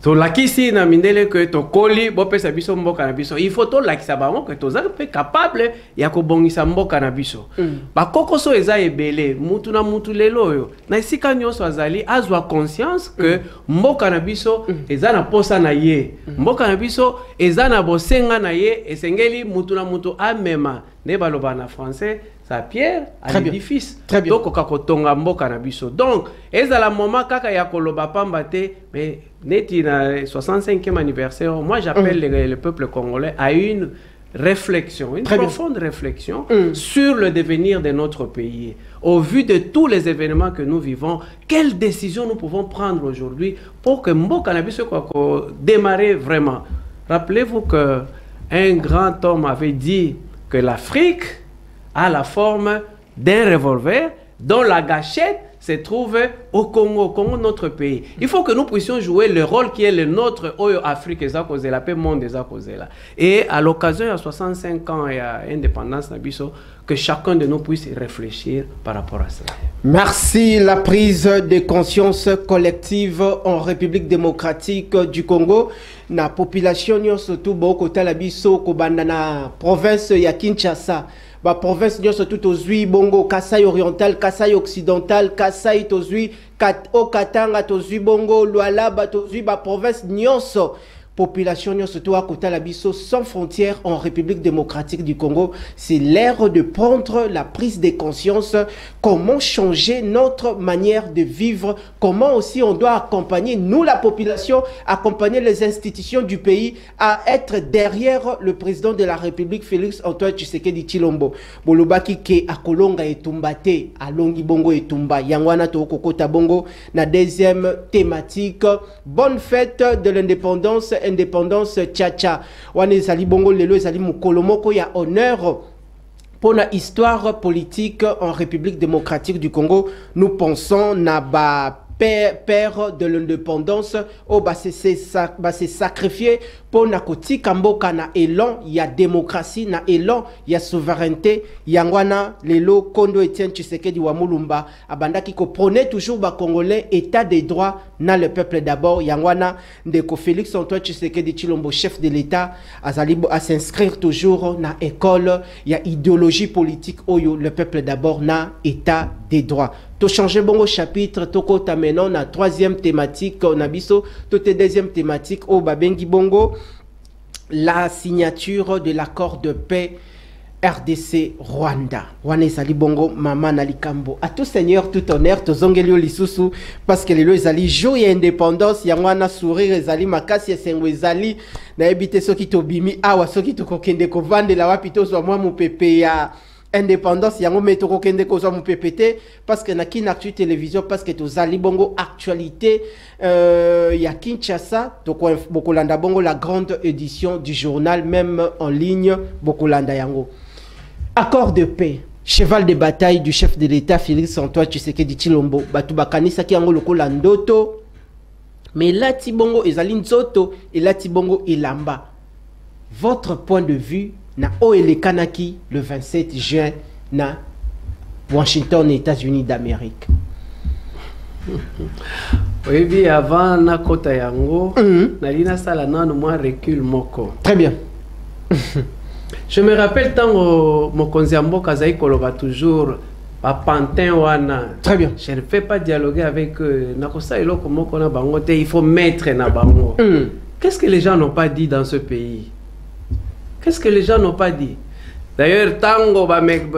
To lakisi na mindele que to koli bo pesa biso mboka na biso. Il faut to lakisa bango que toza capable ya ko bongisa mboka na biso. Ba kokoso eza ebele mutu na mutu lelo yo. Na isika nyonso azali azwa conscience que mboka na biso eza na posa na ye. Mboka na biso eza na bosenga na ye esengeli mutu na mutu amema ne baloba na français sa pierre à l'édifice. Donc kokakotonga mboka na biso. Donc ezala moment kaka ya koloba pamba te mais neti na 65e anniversaire, moi j'appelle le peuple congolais à une réflexion, une profonde réflexion sur le devenir de notre pays. Au vu de tous les événements que nous vivons, quelles décisions nous pouvons prendre aujourd'hui pour que Mboka na biso démarre vraiment. Rappelez-vous qu'un grand homme avait dit que l'Afrique a la forme d'un revolver dont la gâchette se trouve au Congo, notre pays. Il faut que nous puissions jouer le rôle qui est le nôtre au Afrique, la paix monde des et à l'occasion, il y a 65 ans et à l'indépendance, que chacun de nous puisse réfléchir par rapport à cela. Merci. La prise de conscience collective en République démocratique du Congo. La population, surtout, beaucoup de la province ya Kinshasa. La province surtout aux bongo Kasai oriental, Kasai occidental, Kasai tozui au Katanga tozui bongo Lualaba tozui ba province nyonso. Population surtout à côté la biso sans frontières en République démocratique du Congo. C'est l'ère de prendre la prise de conscience, comment changer notre manière de vivre, comment aussi on doit accompagner, nous la population, accompagner les institutions du pays à être derrière le président de la République, Félix Antoine Tshisekedi Tshilombo. Bolobaki ke akolonga etumbate, alongi bongo etumba, yangwana to kokota bongo, na deuxième thématique, bonne fête de l'indépendance, indépendance tcha-tcha. Wane zali bongo lelo zali mukolomoko ya honneur pour la histoire politique en République démocratique du Congo. Nous pensons na ba père de l'indépendance au c'est sacrifié pour na koti kamboka na élan il y a démocratie na élan il y a souveraineté yangwana lelo Kondo Etienne Tshisekedi wa Mulumba abandaki ko prôner toujours ba congolais état des droits na le peuple d'abord yangwana ndeko Félix Antoine Tshisekedi Tshilombo chef de l'état azali à s'inscrire toujours na école il y a idéologie politique oyo le peuple d'abord na état des droits. To changer bongo chapitre toko ta maintenant na troisième thématique on abiso toute deuxième thématique au babengi bongo la signature de l'accord de paix RDC Rwanda. Wane sali bongo mama na likambo. À tout seigneur tout honneur to zongelio lisusu parce que lelo ezali jour ya indépendance ya mwana sourire ezali makasi esengo ezali na ebite soki to bimi awa soki to kokende ko vandela wapi to zo mwa mupepe ya indépendance yango meto kokende ko zo mupepete parce que na Kinactu télévision parce que to zali bongo actualité ya Kinshasa to ko bokolanda bongo la grande édition du journal même en ligne bokolanda yango. Accord de paix, cheval de bataille du chef de l'État Félix Antoine Tshisekedi Tshilombo. Batu bakanisa ki yango lokola ndoto. Mais là tibongo ezali nzoto et là tibongo ilamba. Votre point de vue na Oele Kanaki le 27 juin na Washington, États-Unis d'Amérique. Oui, avant na kota yango, nalina sala nanu moi recul moko. Très bien. Je me rappelle tant mokonzi mboka zai koloba toujours pa pantin wana. Très bien. Je ne fais pas dialoguer avec eux. Nakosa eloko moko na bango te, il faut mettre na bango. Qu'est-ce que les gens n'ont pas dit dans ce pays? Qu'est-ce que les gens n'ont pas dit? D'ailleurs, tango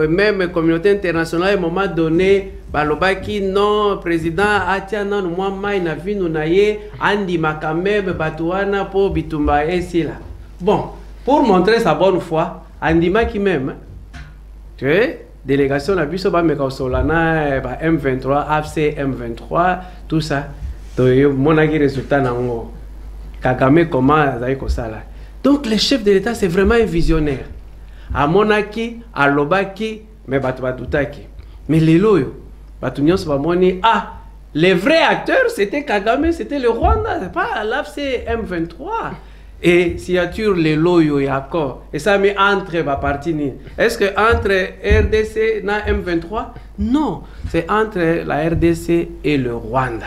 même communauté internationale à un moment donné, balobaki non président atia non moi mai na vinu na ye andi makamebe batuana po bitumba esila. Bon, pour montrer sa bonne foi, andi maki même. Tu sais, délégation na biso ba meka solana ba M23, AFC M23, tout ça. To monaki résultat nango. Kagame comment zaï ko sala. Donc le chef de l'État c'est vraiment un visionnaire. A monaki, a lobaki, mais batutaki. Mais les loyaux, batunions bamoni, ah, les vrais acteurs c'était Kagame, c'était le Rwanda, pas l'AFC M23. Et signature les loyaux et accord. Et ça met entre ma partie. Est-ce que entre RDC et M23? Non, c'est entre la RDC et le Rwanda.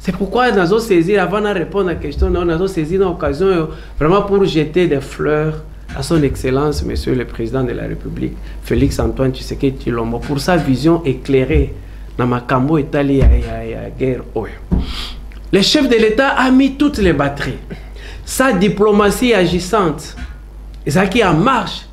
C'est pourquoi nous avons saisi, avant de répondre à la question, nous avons saisi l'occasion vraiment pour jeter des fleurs à son Excellence, Monsieur le Président de la République, Félix Antoine Tshisekedi Tshilombo, pour sa vision éclairée dans ma cambo Italie à guerre. Le chef de l'État a mis toutes les batteries. Sa diplomatie agissante, et ça qui en marche,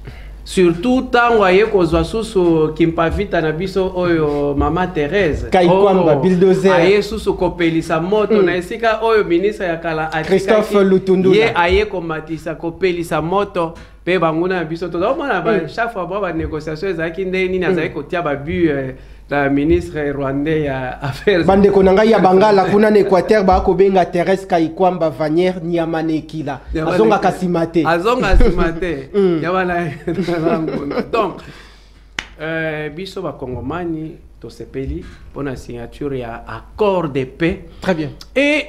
surtout tant voyez qu'on soit sous Kimpavita Nabiso oyo Mama Thérèse Kaikwamba bulldozer aye sous kopelisa moto na esika oyo ministre ya kala Christophe Lutundula ye aye komatisa kopelisa moto pe banguna biso to mona ba chaque fois ba négociation ezaki ndeni na zaki kotia ba but la ministre rwandais ya affaires bande konanga ya bangala kuna na Équateur ba ko benga Thérèse Kaikwamba Vanière Nyamanekila azonga kasimate yabana donc biso ba kongomani to sepeli pour la signature ya accord de paix. Très bien. Et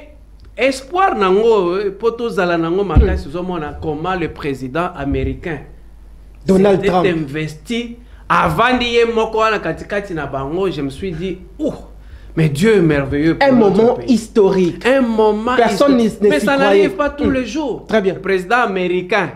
espoir nango poto zala nango makasi zomona comment le président américain Donald Trump investi avant d'y moko na katikati na bango. Je me suis dit mais Dieu est merveilleux pour un moment pays. Historique, un moment personne ne mais ça n'arrive pas tous les jours. Très bien. Le président américain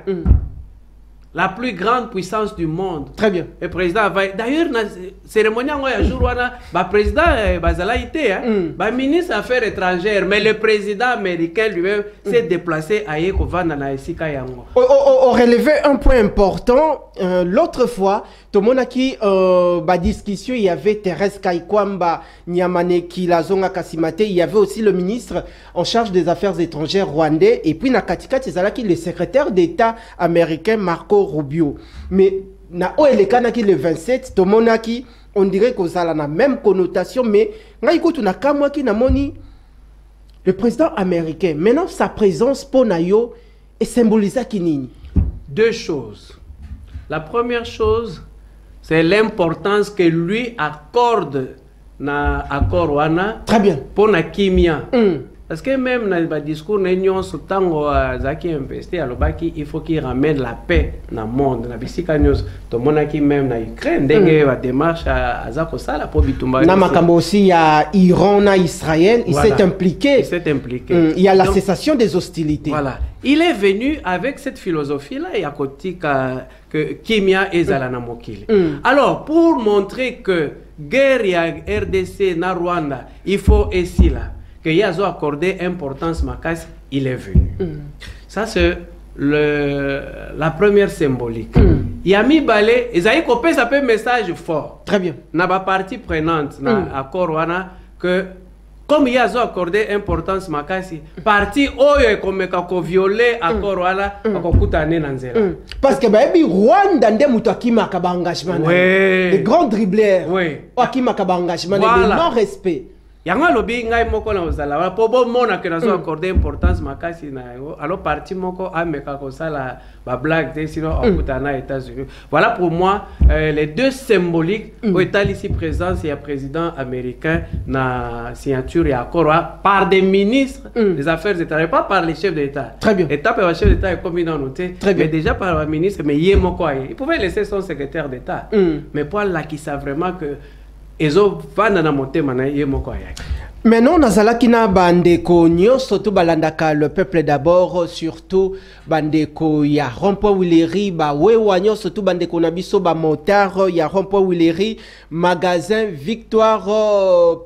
la plus grande puissance du monde. Très bien. Le président va d'ailleurs la cérémonie en jour wana ba président bazala été ba ministre des affaires étrangères, mais le président américain lui-même s'est déplacé à Yekovana na esika yango. On relevait un point important l'autre fois tout le monde qui ba discussion il y avait Thérèse Kaikwamba Nyamaneki Lazonga Kasimate, il y avait aussi le ministre en charge des affaires étrangères rwandais et puis na katikati zalaki le secrétaire d'État américain Marco Rubio. Mais na oelekana ki le 27 tomonaki on dirait que ça a la même connotation mais ngai kutu na kamwa ki na moni le président américain maintenant sa présence pour nayo et symbolise kinini. Deux choses. La première chose c'est l'importance que lui accorde na accord wana. Très bien. Pour na kimia. Parce que même dans le discours, Zaki investi à l'Obaki, il faut qu'il ramène la paix dans le monde. Dans le monde qui même dans l'Ukraine, la démarche à Zakosala pour Bitumba. Namakambo aussi, il y a Iran, Israël, il s'est impliqué. Il s'est impliqué. Il y a la cessation des hostilités. Voilà. Il est venu avec cette philosophie-là, il y a que Kimia et Zalana Mokili. Alors, pour montrer que guerre y a RDC, na Rwanda, il faut ici là. Que Yazo accordé importance Makas, il est venu. Ça c'est la première symbolique. Yami Balé, ils ont copié ça peut message fort. Très bien. N'a pas partie prenante na accord wana que comme Yazo accordé importance Makasi, parti oyo comme kako violer accord wana akokutane na nzela. Parce que baby Rwanda ndé muto akima ka engagement. Les grands dribbleurs. Oui. Akima ka engagement le non respect. Yanga lobi ngai moko na ozala po bo mona que nazo accorder importance makasi na alors parti moko ameka ko sala ba blague sinon okutana États-Unis. Voilà pour moi les deux symboliques au état ici présent c'est un président américain na signature et accord par des ministres des affaires étrangères, pas par les chefs d'État. Très bien. État par le chef d'État est comme dans noté mais déjà par le ministre mais yé moko il pouvait laisser son secrétaire d'État. Mais pour là qui savent vraiment que ezo vanda na motema na ye moko ayaki. Maintenant, nazalaki na bandeko nyonso to balandaka le peuple d'abord, surtout bandeko ya Rond-Point Willery, ba wewa nyonso to bandeko na biso ba motard ya Rond-Point Willery, magasin Victoire,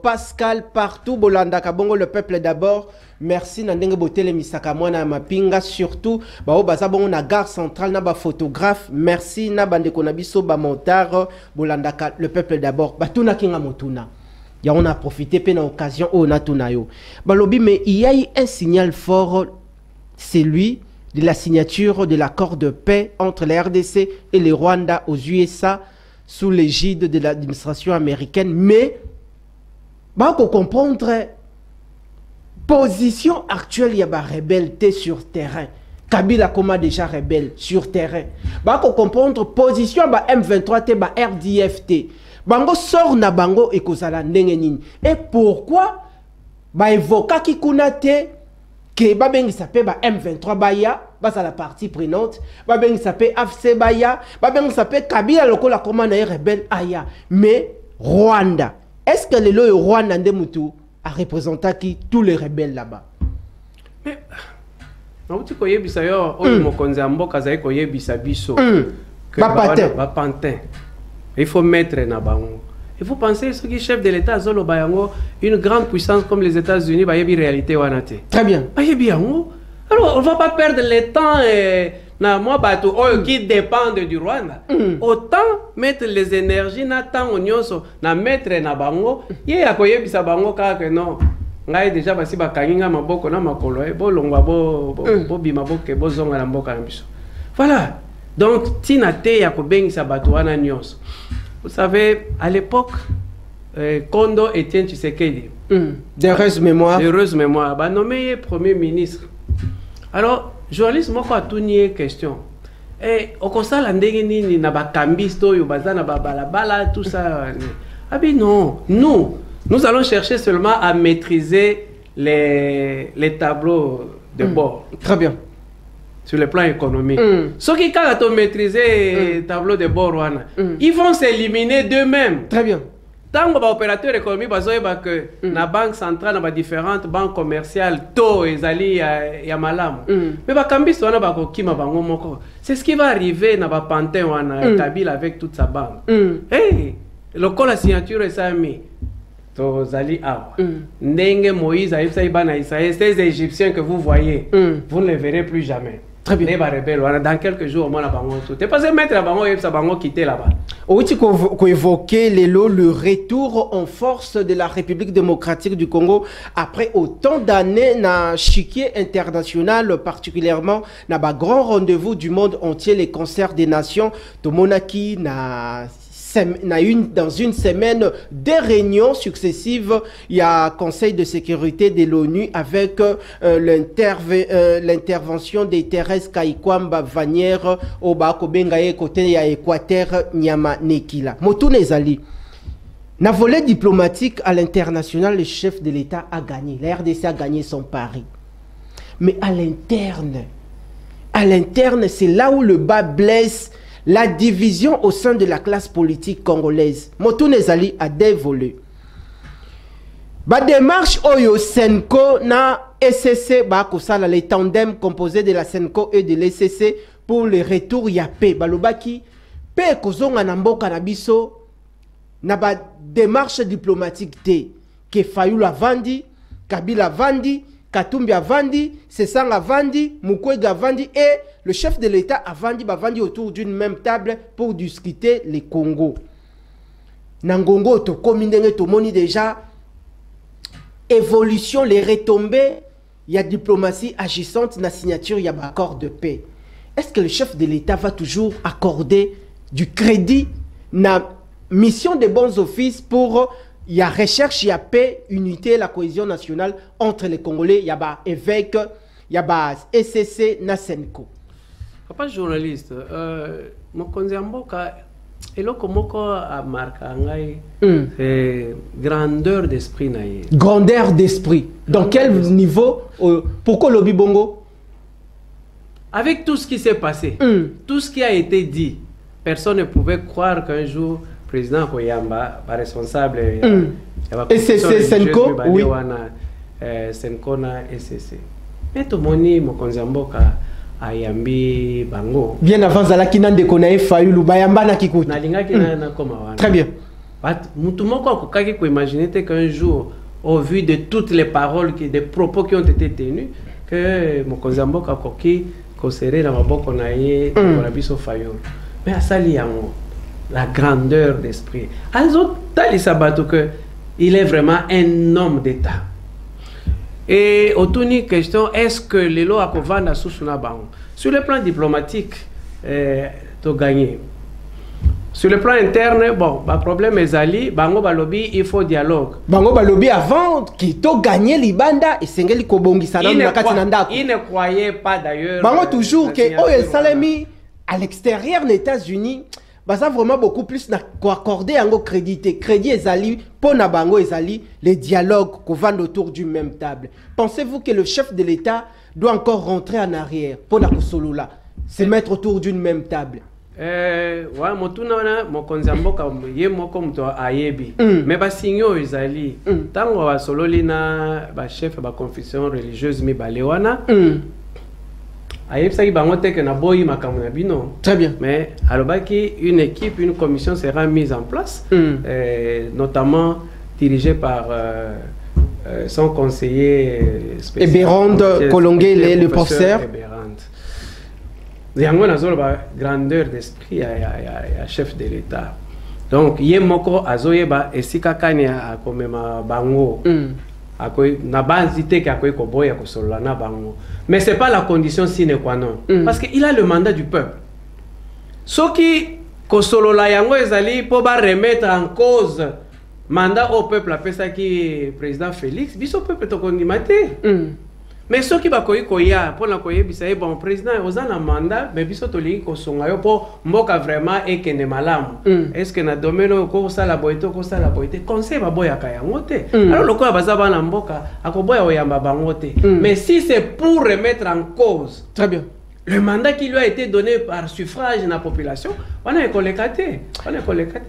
Pascal, partout bolandaka bongo le peuple d'abord. Merci na ndenge botele misaka mwana mapinga, surtout ba o baza bongo na gare centrale na ba photographe. Merci na bandeko na biso ba motard bolandaka le peuple d'abord. Batuna kinga motuna. Et on a profité de l'occasion où on a tout nayo. Balobi, mais il y a eu un signal fort, c'est lui de la signature de l'accord de paix entre la RDC et le Rwanda aux USA sous l'égide de l'administration américaine. Mais, bah, pour comprendre position actuelle, il y a des rebelles sur terrain. Kabila comment déjà rebelle sur terrain. Bah, pour comprendre position, bah, M23, bah, RDFT. Bango sort na bango et kozala ndenge nini. Et pourquoi ba évoka ki kunate que ba bengi sape ba M23 baya ba sa la partie prenante, ba bengi sape AFC baya, ba bengi sape Kabila lokola koma na rebelle aya. Mais Rwanda, est-ce que le lo Rwanda ndemutu a représenté qui tous les rebelles là-bas? Mais nauti ko yebisa yo oyo mokonzi mboka za ko yebisa biso. Ba pantin. Il faut mettre na bango. Il faut penser ce qui chef de l'État zolo bayango une grande puissance comme les États-Unis ba yebi réalité wanate. Très bien. Ba yebi yango. Alors on va pas perdre le temps na moi bato qui dépendent du Rwanda. Autant mettre les énergies na temps nyonso na mettre na bango ye akoyebi sa bango kaka non. Ngai déjà basi ba kaninga maboko na makolo bo longwa bo bima boke bo zonga na mboka na biso. Voilà. Donc, Tinate Yakobeng Sabatouana Nyos. Vous savez, à l'époque, Kondo Etienne Tshisekedi. D'heureuse mémoire. D'heureuse mémoire. Bah, nommé Premier ministre. Alors, journaliste, moi, quoi, tout nier question. Et au constat, l'andégini, n'a pas cambisto, yobazana, balabala, tout ça. Ah, bien non. Nous allons chercher seulement à maîtriser les tableaux de bord. Très bien. Sur le plan économique. Ceux qui ont maîtrisé le tableau de bord, ils vont s'éliminer d'eux-mêmes. Très bien. Tant que l'opérateur économique, que la banque centrale, dans différentes banques commerciales, taux et zali ya malam. Mais c'est ce qui va arriver dans le Pantin Kabila avec toute sa bande. Hey, le col la signature est ça mis. Zali Awa. Ndenge Moïse a ces Égyptiens que vous voyez, vous ne les verrez plus jamais. Très bien. Dans quelques jours, au moins, la bango tout. T'es pas mettre la bango et sa bango quitter là-bas. Oui, qu'on évoquait le retour en force de la République démocratique du Congo après autant d'années dans chiquier international, particulièrement dans le grand rendez-vous du monde entier, les concerts des nations. To Monaki dans une semaine, des réunions successives. Il y a Conseil de sécurité de l'ONU avec l'intervention de Thérèse Kaikwamba Vanière au Bakobengaye côté ya Équateur Nyama Nekila. Motune Zali. Na volet diplomatique à l'international, le chef de l'État a gagné. La RDC a gagné son pari. Mais à l'interne, c'est là où le bas blesse. La division au sein de la classe politique congolaise. Motune Zali a dévolé. Ba démarche Oyo Senko na SCC ba kosala les tandems composés de la Senko et de l'SCC pour le retour ya paix. Balobaki paix kozonga na mboka na biso na ba démarche diplomatique te ke Fayulu Vandi, Kabila Vandi, Katumbi Vandi, Sesanga Vandi, Mukwege Vandi et le chef de l'État a vendu autour d'une même table pour discuter les Congo. Nangongo to komindenge to moni déjà évolution, les retombées, il y a diplomatie agissante, la signature, il y a un accord de paix. Est-ce que le chef de l'État va toujours accorder du crédit na mission de bons offices pour il y a recherche, il y a paix, unité, la cohésion nationale entre les Congolais, il y a évêque, il y a SCC, Nasenko. Papa journaliste, mon konziamboka, et là comment a marqué c'est grandeur d'esprit naïe. Grandeur d'esprit. Dans quel niveau? Pourquoi lobby bongo? Avec tout ce qui s'est passé, tout ce qui a été dit, personne ne pouvait croire qu'un jour président Koyamba, responsable. SCC Senko, oui. Senko na SCC. Mais tout le monde, mon konzamboka, ayambi bango. Bien avant Zalaki Nande Konae Fayulu, Bayamba na kikuti. Nalinga ki na koma wana. Très bien. Tout le monde peut imaginer qu'un jour, au vu de toutes les paroles, des propos qui ont été tenus, que mon konzamboka koki kosere na maboko na ye na biso Fayulu. Mais à ça la grandeur d'esprit. Alors, Talisabato que il est vraiment un homme d'État. Et autour d'une question, est-ce que les lois à Kovana sur le plan diplomatique, tu gagné. Sur le plan interne, bon, le problème est Ali, Bango Balobi, il faut dialogue. Bango Balobi avant qu'il t'ait gagné Libanda et Sengeli Kobongi Sadam Nakatinanda. Il ne croyait pas d'ailleurs. Bango toujours que El Salami à l'extérieur des États-Unis. Ça vraiment beaucoup plus accordé un crédit. Crédit Ezali, pour Nabango Ezali, les dialogues qu'on vend autour d'une même table. Pensez-vous que le chef de l'État doit encore rentrer en arrière pour la Solola, se mettre autour d'une même table? Ouais, mon konzamboka ye moko mto ayebi. Mais ba signo Ezali, tango wa sololina ba chef ba confession religieuse mi balewana. Très bien. Mais alors une équipe, une commission sera mise en place, notamment dirigée par son conseiller spécial. Eberande Kolongé, le professeur. Il y a une grandeur d'esprit à chef de l'État. Donc, il y a moko azoyeba et si kakani a comme bango. Mais ce n'est pas la condition sine qua non. Parce qu'il a le mandat du peuple. Ce qui Kosolola yango ezali pour remettre en cause mandat au peuple, après ça qui est président Félix, biso peuple to kondimate. Mais ce qui va koya pour la koye bisaye bon président ozana mandat mais biso to lingi kosonga yo pour mboka vraiment et que ne malam. Est-ce que na domaine ko sala boito conseil ba boya kaya ngote. Alors le ko bazaba na mboka akoboya oyamba bangote. Mais si c'est pour remettre en cause, très bien, le mandat qui lui a été donné par suffrage de la population, on est collecté.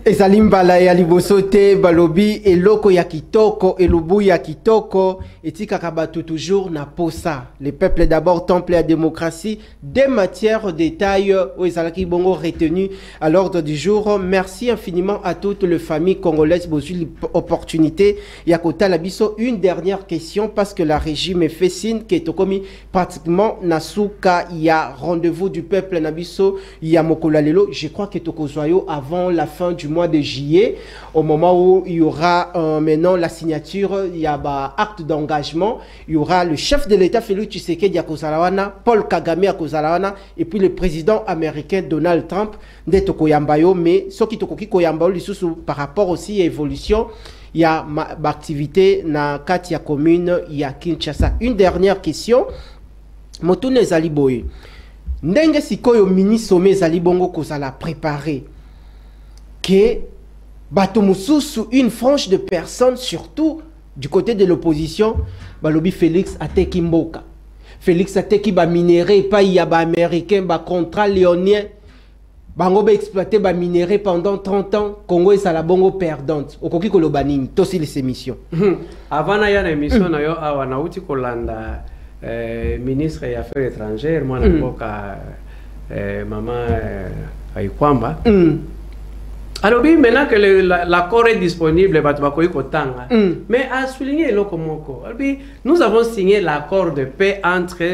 Et Salim Bala et Alibosote, Balobi, et Loko Yakitoko, et Lubu Yakitoko, et Tikakabatu toujours n'a pas ça. Les peuples d'abord, temple à démocratie, des matières de détail, où Ezalaki Bongo retenu à l'ordre du jour. Merci infiniment à toute la famille congolaise pour l'opportunité. Yakota Labiso, une dernière question, parce que la régime est fait signe, qui est commis pratiquement Nasuka, il y a rendez-vous du peuple Nabiso, il y a Mokolalelo, je crois que Tokozoyo avant la fin du mois de juillet, au moment où il y aura maintenant la signature, il y a acte d'engagement, il y aura le chef de l'État Félix Tshisekedi à Kozalawana, Paul Kagame à Kozalawana, et puis le président américain Donald Trump de Tokoyambayo, mais ce qui Tokoki Koyambayo, par rapport aussi à l'évolution, il y a activité na Katia commune, il y a Kinshasa. Une dernière question, Motune Zaliboye. Ndenge sikoyo mini sommet Zalibongo kozala préparé que bato mususu une frange de personnes surtout du côté de l'opposition balobi Félix ateki mboka. Félix ateki ba minéré pa ya ba américain ba contrat léonien bango ba exploité ba minéré pendant 30 ans Congo ezala bongo perdante. Okoki koloba nini tosi les émissions. Avant na ya émission na yo awa na uti kolanda ministre des Affaires étrangères, moi, maman Aikwamba. Alors, oui, maintenant que l'accord est disponible, mais à souligner, nous avons signé l'accord de paix entre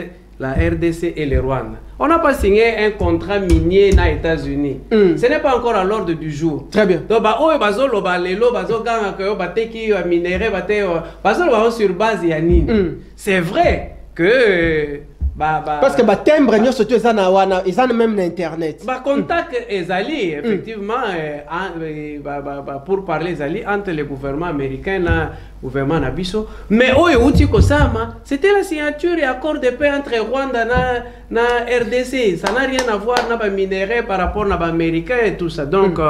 la RDC et le Rwanda. On n'a pas signé un contrat minier aux États-Unis. Ce n'est pas encore à l'ordre du jour. Très bien. Donc, c'est vrai que parce que timbre ils ont même l'internet. Contact Ezali effectivement pour parler Ezali entre le gouvernement américain et le gouvernement nabiso, mais c'était la signature et accord de paix entre Rwanda na RDC. Ça n'a rien à voir na minerai par rapport à l'américain et tout ça. Donc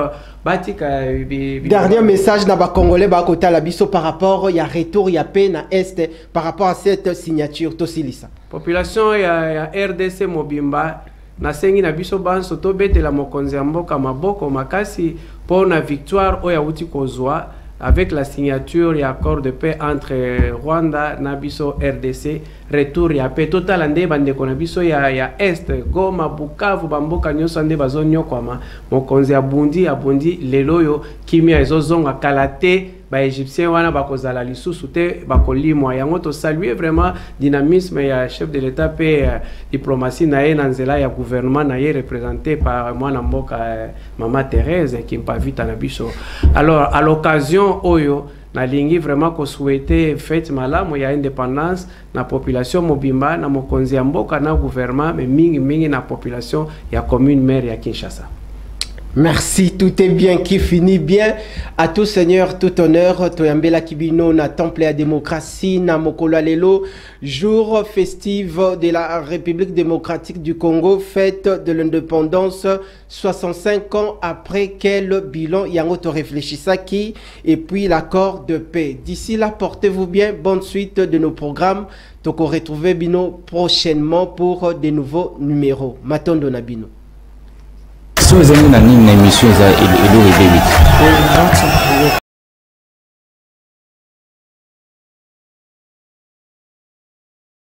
dernier message na Congolais côté la biso par rapport il y a retour il y a paix na est par rapport à cette signature tosilisa. Population ya RDC Mobimba na sengi na biso banso to betela mokonzi ya mboka maboko makasi pour la victoire au Yaouti Kozwa avec la signature et accord de paix entre Rwanda, Nabiso, RDC, retour ya paix total ande bande konabiso ya Est, Goma, Bukavu, Bamboka nyoso ande bazonyo kwama mokonzi abundi leloyo kimia ezozonga kalate ba égyptien wana bakozala lisusu te bakolimwa yango to saluer vraiment dynamisme ya chef de l'état pe diplomatie na na nzela ya gouvernement na représenté par mwana mboka Mama Thérèse qui mpavita na biso. Alors à l'occasion oyo nalingi vraiment ko souhaiter fête malamu ya indépendance na population mobimba na mokonzi ya mboka na gouvernement mais mingi na population ya commune maire ya Kinshasa. Merci, tout est bien qui finit bien. À tout Seigneur, tout honneur. Toyambela Kibino na temple à démocratie na Mokolo Lelo, jour festif de la République démocratique du Congo, fête de l'indépendance, 65 ans après quel bilan Yangoto réfléchissaki et puis l'accord de paix. D'ici là, portez-vous bien, bonne suite de nos programmes. Donc on retrouve Bino prochainement pour des nouveaux numéros. Matondo na Bino. So ezangi na nini na émission eza Elo Rebeli.